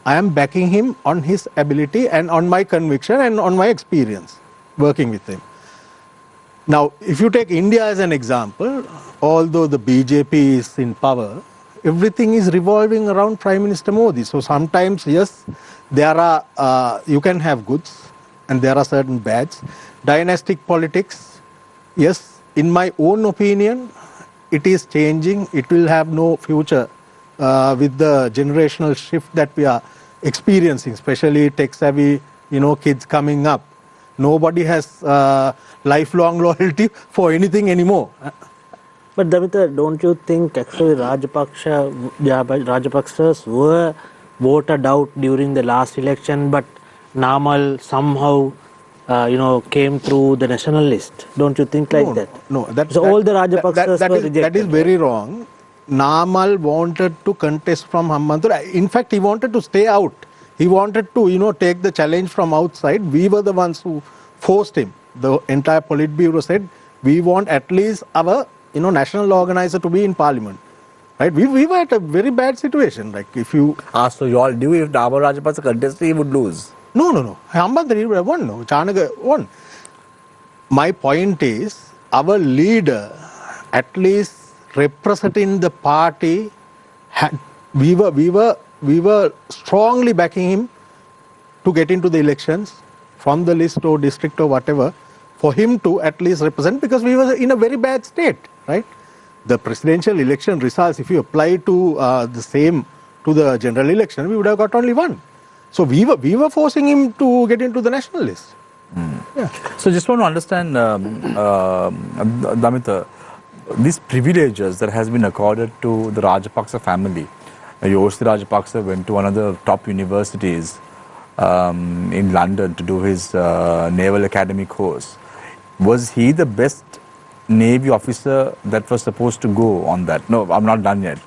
I am backing him on his ability and on my conviction and on my experience working with him. Now, if you take India as an example, although the BJP is in power, everything is revolving around Prime Minister Modi. So sometimes, yes, there are, you can have goods and there are certain bads. Dynastic politics, yes, in my own opinion, it is changing. It will have no future with the generational shift that we are experiencing, especially tech-savvy, kids coming up. Nobody has lifelong loyalty for anything anymore. But Damitha, don't you think actually Rajapaksas were voted out during the last election, but Namal somehow, came through the national list? Don't you think like that? No, so all the Rajapaksas were rejected. That is very wrong. Namal wanted to contest from Hambantota. In fact, he wanted to stay out. He wanted to, take the challenge from outside. We were the ones who forced him. The entire Politburo said, we want at least our, national organizer to be in parliament. Right? We were at a very bad situation. Like if you... So you all knew if Namal Rajapaksa contested, he would lose. No. Hambantota would have won. No. Chanaka won. My point is, our leader, at least representing the party, we were strongly backing him to get into the elections from the list or district or whatever, for him to at least represent, because we were in a very bad state, right? The presidential election results, if you apply to the same to the general election, we would have got only one. So we were forcing him to get into the national list. Yeah. So just want to understand, Damitha, these privileges that has been accorded to the Rajapaksa family. Yoshi Rajapaksa went to one of the top universities in London to do his Naval Academy course. Was he the best Navy officer that was supposed to go on that? No, I'm not done yet.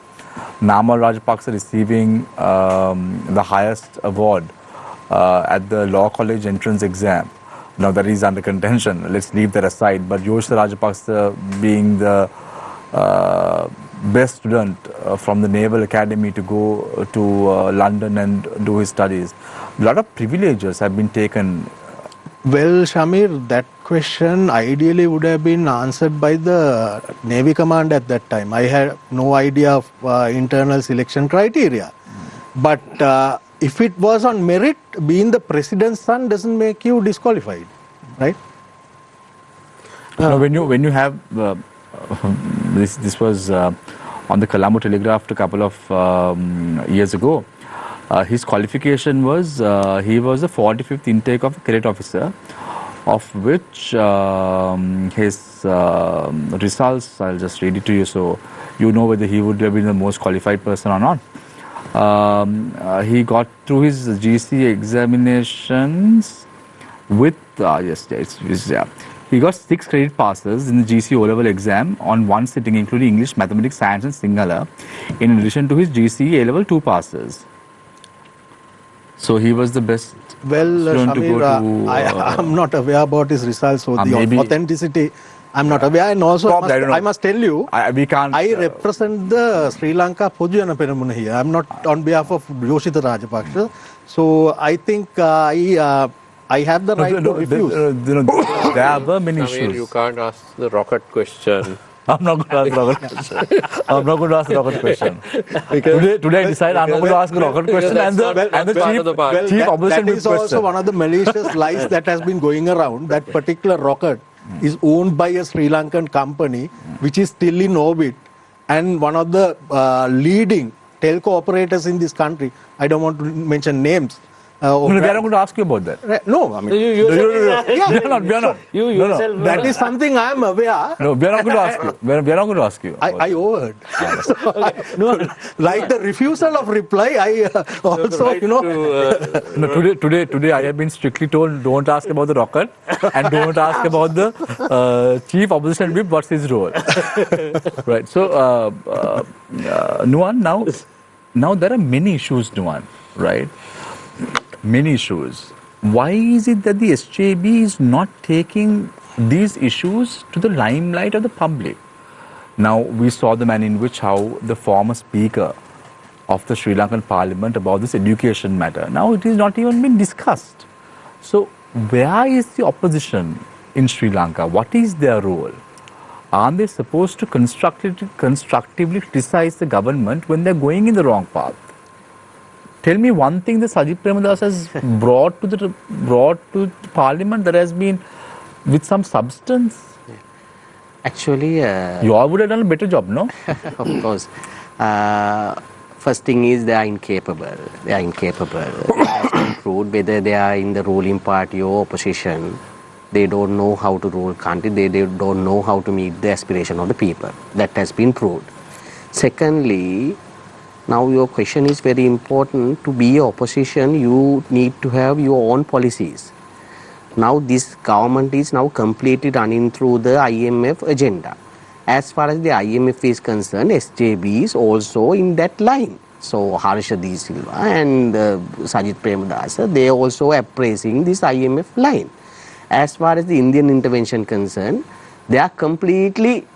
Namal Rajapaksa receiving the highest award at the Law College entrance exam. Now that is under contention, let's leave that aside. But Yoshi Rajapaksa being the best student from the Naval Academy to go to London and do his studies. A lot of privileges have been taken. Well, Shamir, that question ideally would have been answered by the Navy Command at that time. I had no idea of internal selection criteria. But if it was on merit, being the president's son doesn't make you disqualified, right? Now, when you have this was on the Colombo Telegraph a couple of years ago. His qualification was he was the 45th intake of a cadet officer, of which his results, I'll just read it to you so you know whether he would have been the most qualified person or not. He got through his GC examinations with he got 6 credit passes in the GC O-level exam on one sitting, including English, Mathematics, Science and Sinhala, in addition to his GC A-level 2 passes. So he was the best student to go to... I'm not aware about his results, so the authenticity, I'm not aware. And also, I must tell you, I represent the Sri Lanka Podujana Peramuna here. I'm not on behalf of Yoshitha Rajapaksa. So I think I have the right to refuse. There were many I mean, you issues. can't ask the rocket question. I'm not going to ask the rocket question. I'm not going to ask the rocket question. Because- Today I decided I'm not going to ask the rocket question that's and not- that's the part of the part. chief that opposition is whip also question. one of the malicious lies that has been going around. That particular rocket is owned by a Sri Lankan company which is still in orbit, and one of the leading telco operators in this country. I don't want to mention names. No, we are not going to ask you about that. No, I mean, We are not. You No, yourself. that is something I am aware. No, we are not going to ask you. We are not going to ask you. I overheard. Like the refusal of reply, I also, Today I have been strictly told don't ask about the rocket and don't ask about the chief opposition whip. What's his role? Right. So, Nuwan, now there are many issues, Nuwan, right? Many issues. Why is it that the SJB is not taking these issues to the limelight of the public? Now, we saw the manner in which how the former speaker of the Sri Lankan parliament about this education matter. Now, it is not even been discussed. So, where is the opposition in Sri Lanka? What is their role? Aren't they supposed to constructively criticize the government when they're going in the wrong path? Tell me one thing that Sajid Premadas has brought to Parliament that has been with some substance. Actually, You all would have done a better job, no? of course. First thing is they are incapable. They are incapable. It has been proved whether they are in the ruling party or opposition. They don't know how to rule country. They don't know how to meet the aspiration of the people. That has been proved. Secondly, now your question is very important. To be opposition, you need to have your own policies. Now this government is now completely running through the IMF agenda. As far as the IMF is concerned, SJB is also in that line. So Harsha D. Silva and Sajid Premadasa, they also appraising this IMF line. As far as the Indian intervention concerned, they are completely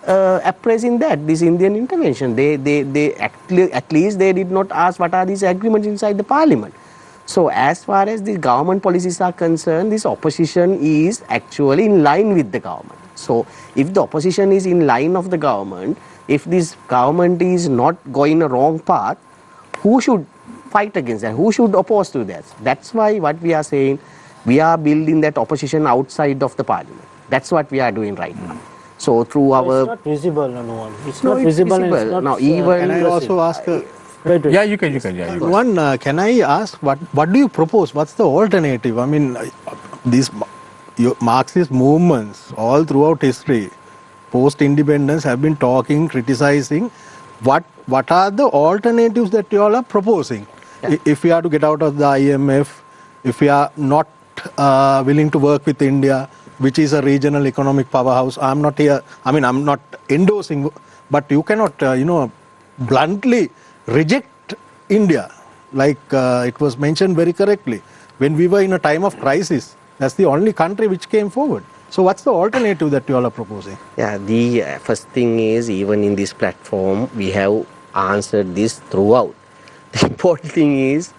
appraising that, this Indian intervention. They at least they did not ask what are these agreements inside the parliament. So as far as the government policies are concerned, this opposition is actually in line with the government. So if the opposition is in line of the government, if this government is not going a wrong path, who should fight against that? Who should oppose to that? That's why what we are saying, we are building that opposition outside of the parliament. That's what we are doing right now. So through our... It's not visible, no one. It's No, not it's visible. And visible. it's not, Now, even- Can I also ask? Wait. Yeah, you can. Yeah, you can. One, can I ask what do you propose? What's the alternative? I mean, these Marxist movements all throughout history, post-independence, have been talking, criticizing. What are the alternatives that you all are proposing? Yeah. If we are to get out of the IMF, if we are not willing to work with India, which is a regional economic powerhouse, I'm not here. I mean, I'm not endorsing, but you cannot, bluntly reject India, like it was mentioned very correctly. When we were in a time of crisis, that's the only country which came forward. So what's the alternative that you all are proposing? Yeah, the first thing is, even in this platform, we have answered this throughout. The important thing is,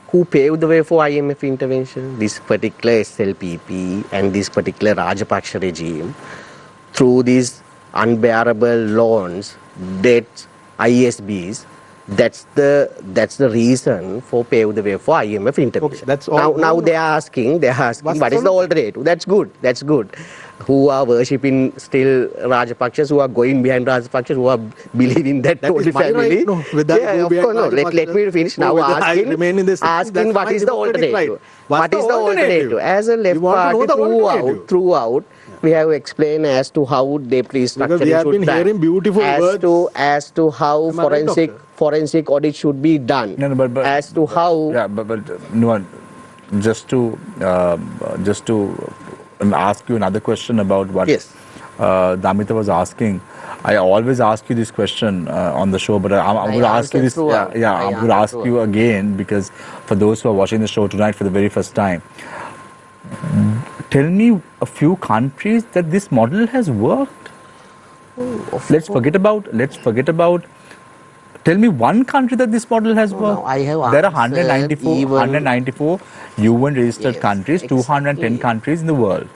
who paved the way for IMF intervention? This particular SLPP and this particular Rajapaksa regime, through these unbearable loans, debts, ISBs. That's the reason for pave the way for IMF intervention. Okay, that's all. Now they are asking what is the alternative? That's good. Who are worshipping still Rajapakshas, who are going behind Rajapakshas, who are believing that That only is my family. right, no, with that, Yeah, go of behind course, no. Let Rajapaksa, me finish go now. whether I remain in this- Asking that's what my is the democratic alternative? right. What's What the is the alternative? As a left We want to know party the alternative. throughout, we have explained as to how they restructure Because we have been hearing beautiful words. as to how Am I right, doctor? forensic audit should be done. No, but as to how Yeah, but Nuwan, just to ask you another question about what Yes. Damitha was asking. I always ask you this question on the show, but I'm going to ask you answered this. throughout. I'm going to ask you again, because for those who are watching the show tonight for the very first time, tell me a few countries that this model has worked. Let's forget about Tell me one country that this model has worked. No, I have there are answered 194 UN registered Yes, countries, 210 exactly. countries in the world.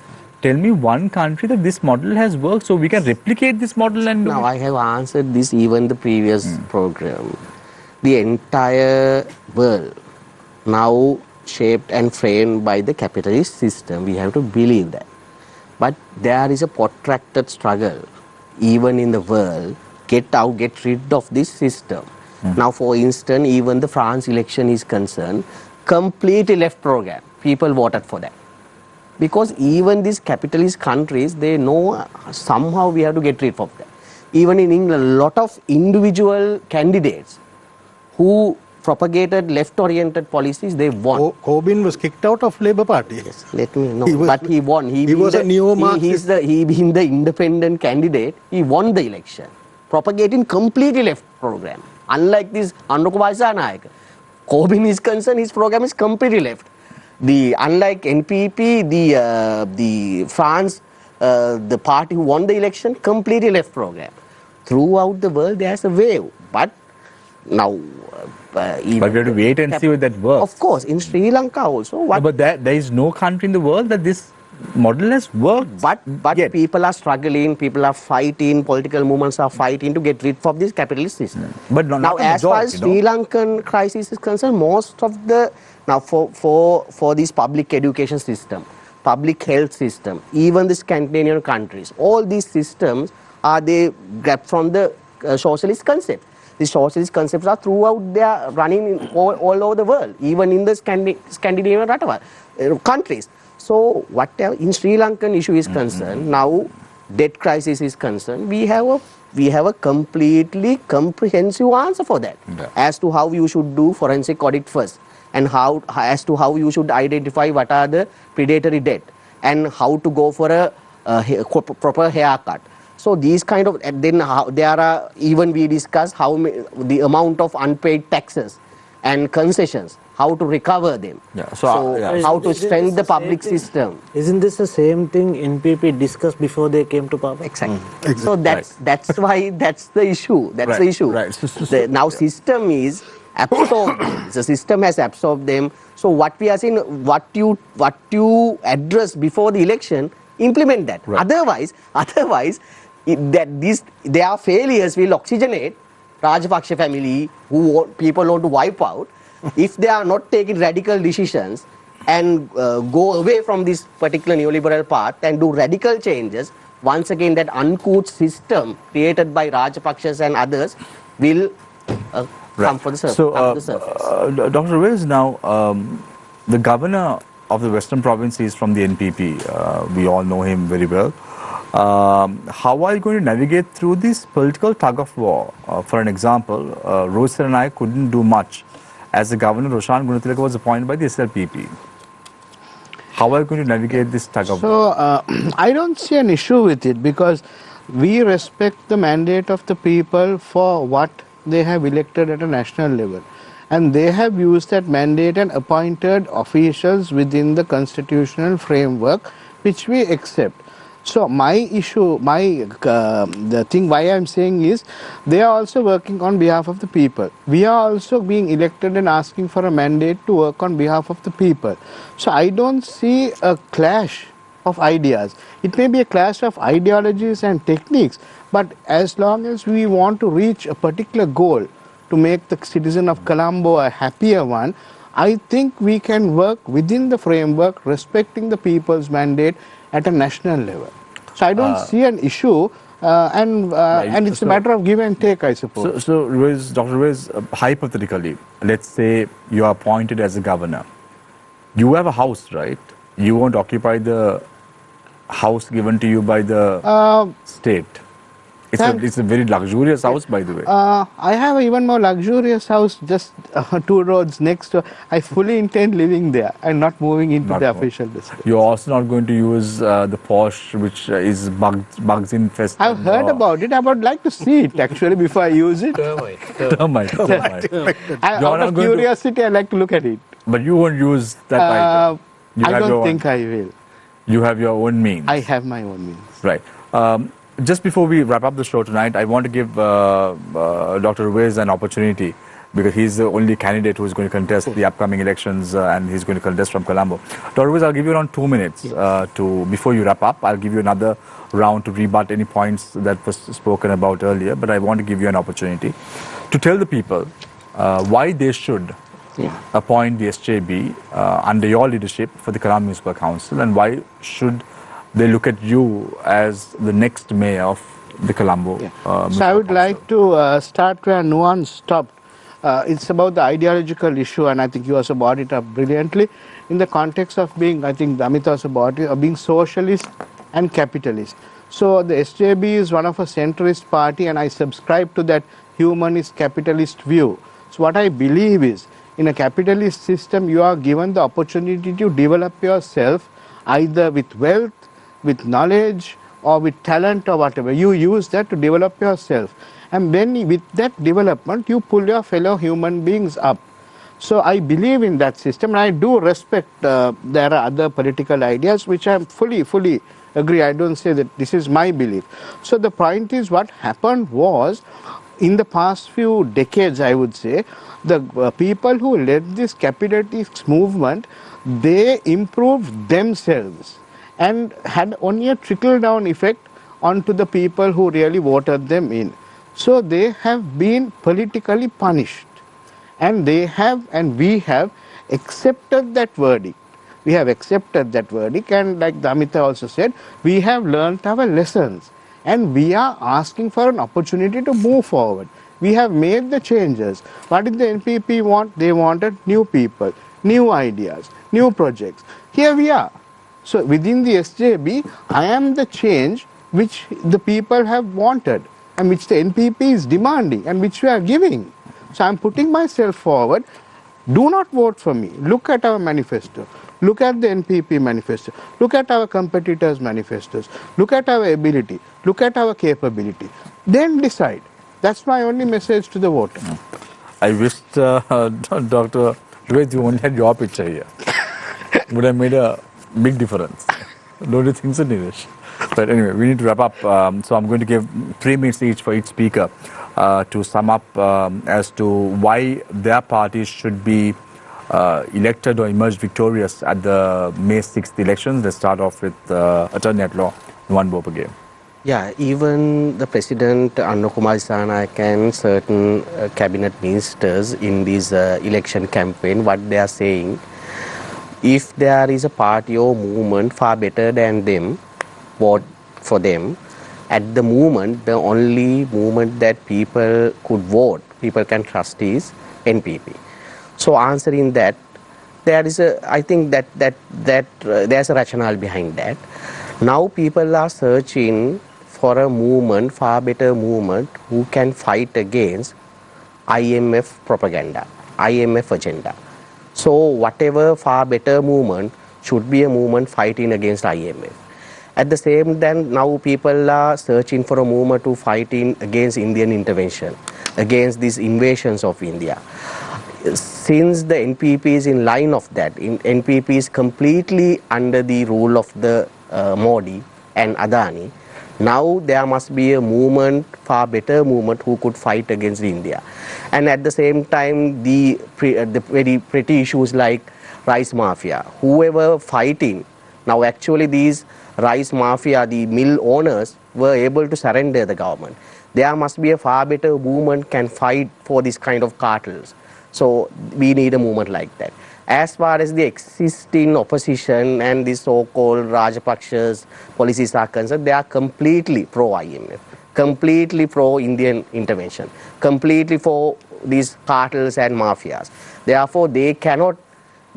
Tell me one country that this model has worked so we can replicate this model and do Now, it. I have answered this even the previous program. The entire world now shaped and framed by the capitalist system. We have to believe that. But there is a protracted struggle, even in the world, get rid of this system. Now, for instance, even the France election is concerned, completely left program. People voted for that. Because even these capitalist countries, they know somehow we have to get rid of that. Even in England, a lot of individual candidates who propagated left-oriented policies, they won. Corbyn was kicked out of Labour Party. Yes, let me know. He was- But he won. he was a neo-Marxist. He being the independent candidate, he won the election, propagating completely left program. Unlike this Andokubaisa Nayaka, Corbyn is concerned, his program is completely left. Unlike NPP, the France, the party who won the election, completely left program. Throughout the world, there's a wave. But now, But we have to wait and see whether that works. Of course, in Sri Lanka also. No, but there is no country in the world that this model has worked. But yet. people are struggling, people are fighting, political movements are fighting to get rid of this capitalist system. But not Now, the as far as majority, Sri Lankan crisis is concerned, most of the, now for this public education system, public health system, even the Scandinavian countries, all these systems are they grabbed from the socialist concept. The socialist concepts are throughout, they are running in all over the world, even in the Scandinavian countries. So whatever in Sri Lankan issue is concerned, now debt crisis is concerned, we have a completely comprehensive answer for that, as to how you should do forensic audit first, and as to how you should identify what are the predatory debt, and how to go for a proper haircut. So these kind of, and then there are, even we discuss the amount of unpaid taxes and concessions, how to recover them. Yeah, How to strengthen the public system. Isn't this the same thing NPP discussed before they came to power? Exactly. So that's why that's the issue. That's the issue. Right. Now system is absorbed them. The system has absorbed them. So what we are saying, what you address before the election, implement that. Right. Otherwise, their failures will oxygenate Rajapaksa family, people want to wipe out. If they are not taking radical decisions and go away from this particular neoliberal path and do radical changes, once again that uncouth system created by Rajapaksas and others will come for the surface. So, come to the surface. Dr. Ruvaiz, now the governor of the Western Province is from the NPP. We all know him very well. How are you going to navigate through this political tug of war? For an example, Rohit and I couldn't do much as the governor. Roshan Gunatilaka was appointed by the SLPP. How are you going to navigate this tug of war? So, I don't see an issue with it, because we respect the mandate of the people for what they have elected at a national level. And they have used that mandate and appointed officials within the constitutional framework, which we accept. So my issue, the thing why I'm saying is, they are also working on behalf of the people. We are also being elected and asking for a mandate to work on behalf of the people. So I don't see a clash of ideas. It may be a clash of ideologies and techniques, but as long as we want to reach a particular goal to make the citizen of Colombo a happier one, I think we can work within the framework, respecting the people's mandate at a national level. So I don't see an issue, and it's a matter of give and take, I suppose. So Dr. Ruvaiz, hypothetically, let's say you are appointed as a governor. You have a house, right? You won't occupy the house given to you by the state. It's a very luxurious house, by the way. I have an even more luxurious house just 2 roads next to. I fully intend living there and not moving into the official district. You're also not going to use the Porsche, which is bugs infested. I've heard about it. I would like to see it actually before I use it. Termite. Out of curiosity, I like to look at it. But you won't use that item. I don't think I will. You have your own means. I have my own means. Right. Just before we wrap up the show tonight, I want to give Dr. Ruvaiz an opportunity because he's the only candidate who is going to contest the upcoming elections and he's going to contest from Colombo. Dr. Ruvaiz, I'll give you around 2 minutes before you wrap up. I'll give you another round to rebut any points that was spoken about earlier, but I want to give you an opportunity to tell the people why they should appoint the SJB under your leadership for the Colombo Municipal Council and why should they look at you as the next mayor of the Colombo. So I would like to start where Nuwan stopped. It's about the ideological issue, and I think you also brought it up brilliantly in the context of being, I think Damitha also brought it, of being socialist and capitalist. So the SJB is one of a centrist party, and I subscribe to that humanist capitalist view. So what I believe is, in a capitalist system, you are given the opportunity to develop yourself either with wealth, with knowledge, or with talent or whatever. You use that to develop yourself. And then with that development, you pull your fellow human beings up. So I believe in that system, and I do respect there are other political ideas which I fully agree. I don't say that this is my belief. So the point is, what happened was, in the past few decades, I would say, the people who led this capitalist movement, they improved themselves and had only a trickle-down effect onto the people who really voted them in. So they have been politically punished, and we have accepted that verdict. We have accepted that verdict, and like Damitha also said, we have learnt our lessons, and we are asking for an opportunity to move forward. We have made the changes. What did the NPP want? They wanted new people, new ideas, new projects. Here we are. So within the SJB, I am the change which the people have wanted and which the NPP is demanding and which we are giving. So I am putting myself forward. Do not vote for me. Look at our manifesto. Look at the NPP manifesto. Look at our competitors' manifestos. Look at our ability. Look at our capability. Then decide. That's my only message to the voter. I wished Dr. Ruvaiz, you only had your picture here. Would have made a big difference. Don't you think so, Nilesh? But anyway, we need to wrap up. So I'm going to give 3 minutes each for each speaker to sum up as to why their parties should be elected or emerge victorious at the May 6th elections. Let's start off with Attorney at Law, Nuwan Bopage. Yeah, even the President Anna Kumar Dissanayake and certain cabinet ministers in this election campaign, what they are saying, if there is a party or movement far better than them, vote for them. At the moment, the only movement that people could vote, people can trust is NPP. So answering that, there is I think that there's a rationale behind that. Now people are searching for a movement, far better movement, who can fight against IMF propaganda, IMF agenda. So whatever far better movement should be a movement fighting against IMF. At the same time, now people are searching for a movement to fighting against Indian intervention, against these invasions of India. Since the NPP is in line of that, NPP is completely under the rule of the Modi and Adani, now there must be a movement, far better movement, who could fight against India. And at the same time, the very pretty issues like rice mafia, whoever fighting, now actually these rice mafia, the mill owners were able to surrender the government. There must be a far better movement can fight for this kind of cartels. So we need a movement like that. As far as the existing opposition and the so-called Rajapaksa's policies are concerned, they are completely pro-IMF, completely pro-Indian intervention, completely for these cartels and mafias. Therefore, they cannot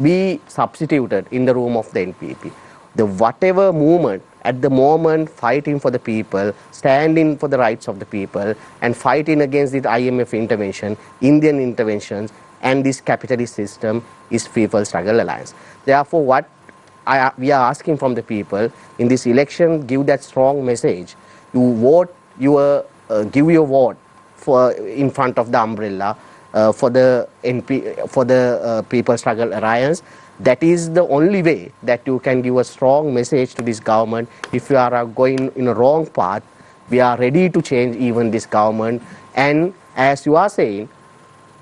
be substituted in the room of the NPP. The whatever movement at the moment fighting for the people, standing for the rights of the people, and fighting against the IMF intervention, Indian interventions, and this capitalist system is People's Struggle Alliance. Therefore, what we are asking from the people in this election, give that strong message. You vote, give your vote for in front of the umbrella for the People's Struggle Alliance. That is the only way that you can give a strong message to this government. If you are going in a wrong path, we are ready to change even this government, and as you are saying,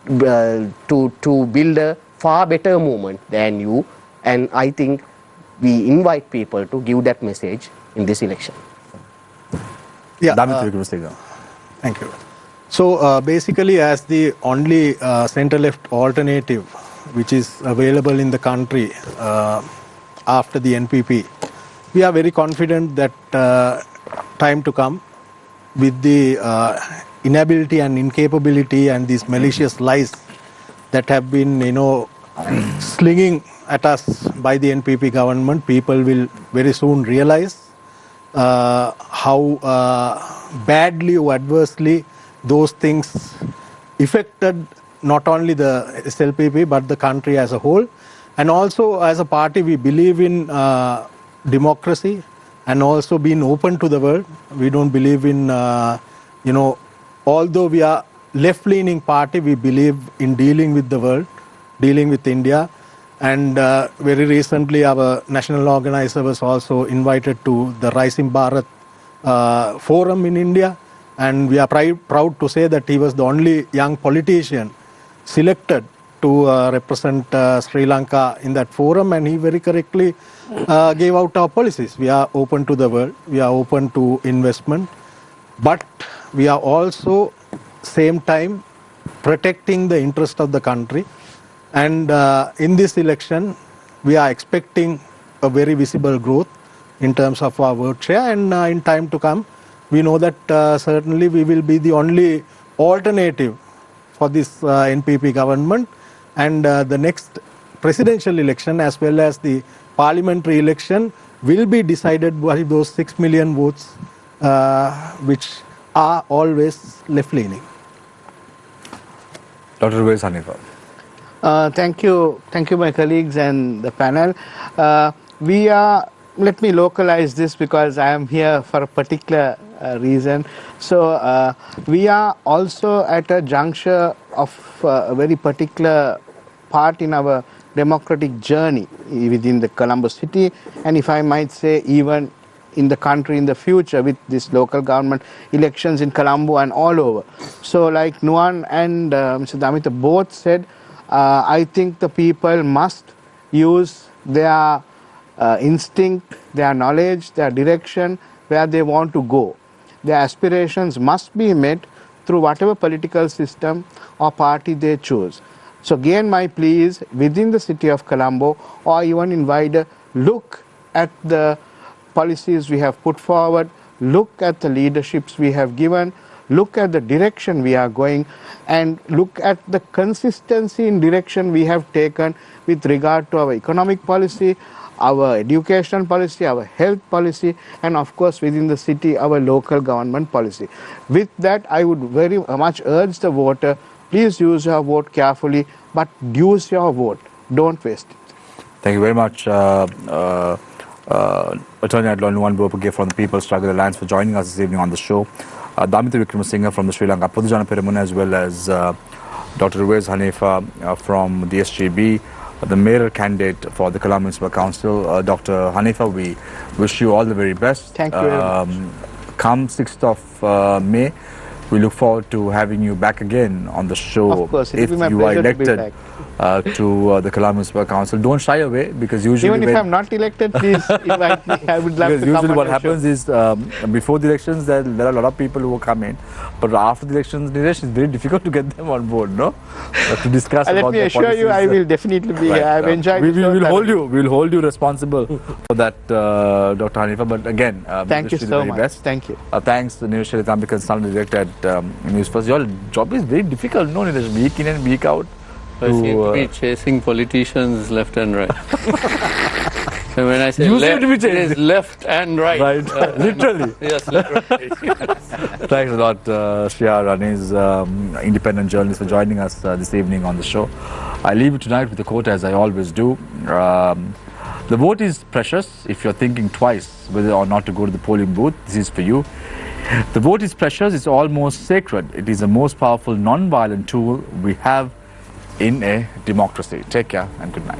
to build a far better movement than you. And I think we invite people to give that message in this election. Yeah, Damitha Wickramasinghe. thank you. So basically, as the only center-left alternative which is available in the country after the NPP, we are very confident that time to come, with the inability and incapability and these malicious lies that have been, slinging at us by the NPP government, people will very soon realize how badly or adversely those things affected not only the SLPP but the country as a whole. And also, as a party, we believe in democracy and also being open to the world. We don't believe in, although we are left-leaning party, we believe in dealing with the world, dealing with India. And very recently, our national organizer was also invited to the Rising Bharat forum in India. And we are proud to say that he was the only young politician selected to represent Sri Lanka in that forum, and he very correctly gave out our policies. We are open to the world, we are open to investment, but we are also same time protecting the interest of the country. And in this election, we are expecting a very visible growth in terms of our vote share, and in time to come, we know that certainly we will be the only alternative for this NPP government. And the next presidential election as well as the parliamentary election will be decided by those 6 million votes which are always left-leaning. Dr. Ruvaiz, Haniffa. Thank you, my colleagues and the panel. Let me localize this because I am here for a particular reason. So we are also at a juncture of a very particular part in our democratic journey within the Colombo city, and if I might say even in the country in the future, with this local government elections in Colombo and all over. So like Nuwan and Mr. Damitha both said, I think the people must use their instinct, their knowledge, their direction, where they want to go. Their aspirations must be met through whatever political system or party they choose. So again, my plea is within the city of Colombo or even in wider, look at the policies we have put forward, look at the leaderships we have given, look at the direction we are going, and look at the consistency in direction we have taken with regard to our economic policy, our educational policy, our health policy, and of course within the city, our local government policy. With that, I would very much urge the voter, please use your vote carefully, but use your vote. Don't waste it. Thank you very much, Attorney at Law Nuwan Bopage from the People's Struggle Alliance for joining us this evening on the show. Damitha Wickramasinghe from the Sri Lanka Podujana Peramuna, as well as Dr. Ruvaiz Haniffa from the SGB, the mayoral candidate for the Colombo Municipal Council. Dr. Hanifa, we wish you all the very best. Thank you very much. Come 6th of May, we look forward to having you back again on the show. Of course, if will be my you are pleasure to be elected to the Colombo Municipal Council. Don't shy away, because usually even if I'm not elected, please invite me. I would love to come. Usually what happens is before the elections there are a lot of people who come in, but after the elections it's very difficult to get them on board, no? To discuss about let me the assure policies. you, I will definitely be here. I've enjoyed we the show. will hold you responsible for that, Dr. Hanifa. But again, thank you the so very much. Best. Thank you. Thanks to Nilesh Charitambi, consultant director at Newsfirst. Your job is very difficult, no, Nilesh? Week in and week out. I seem to be chasing politicians left and right. So when I say left, it is left and right. Right, literally. Yes, literally. Thanks a lot, Shreya Rani's independent journalist, for joining us this evening on the show. I leave you tonight with a quote, as I always do. The vote is precious. If you're thinking twice whether or not to go to the polling booth, this is for you. The vote is precious. It's almost sacred. It is the most powerful non-violent tool we have in a democracy. Take care and good night.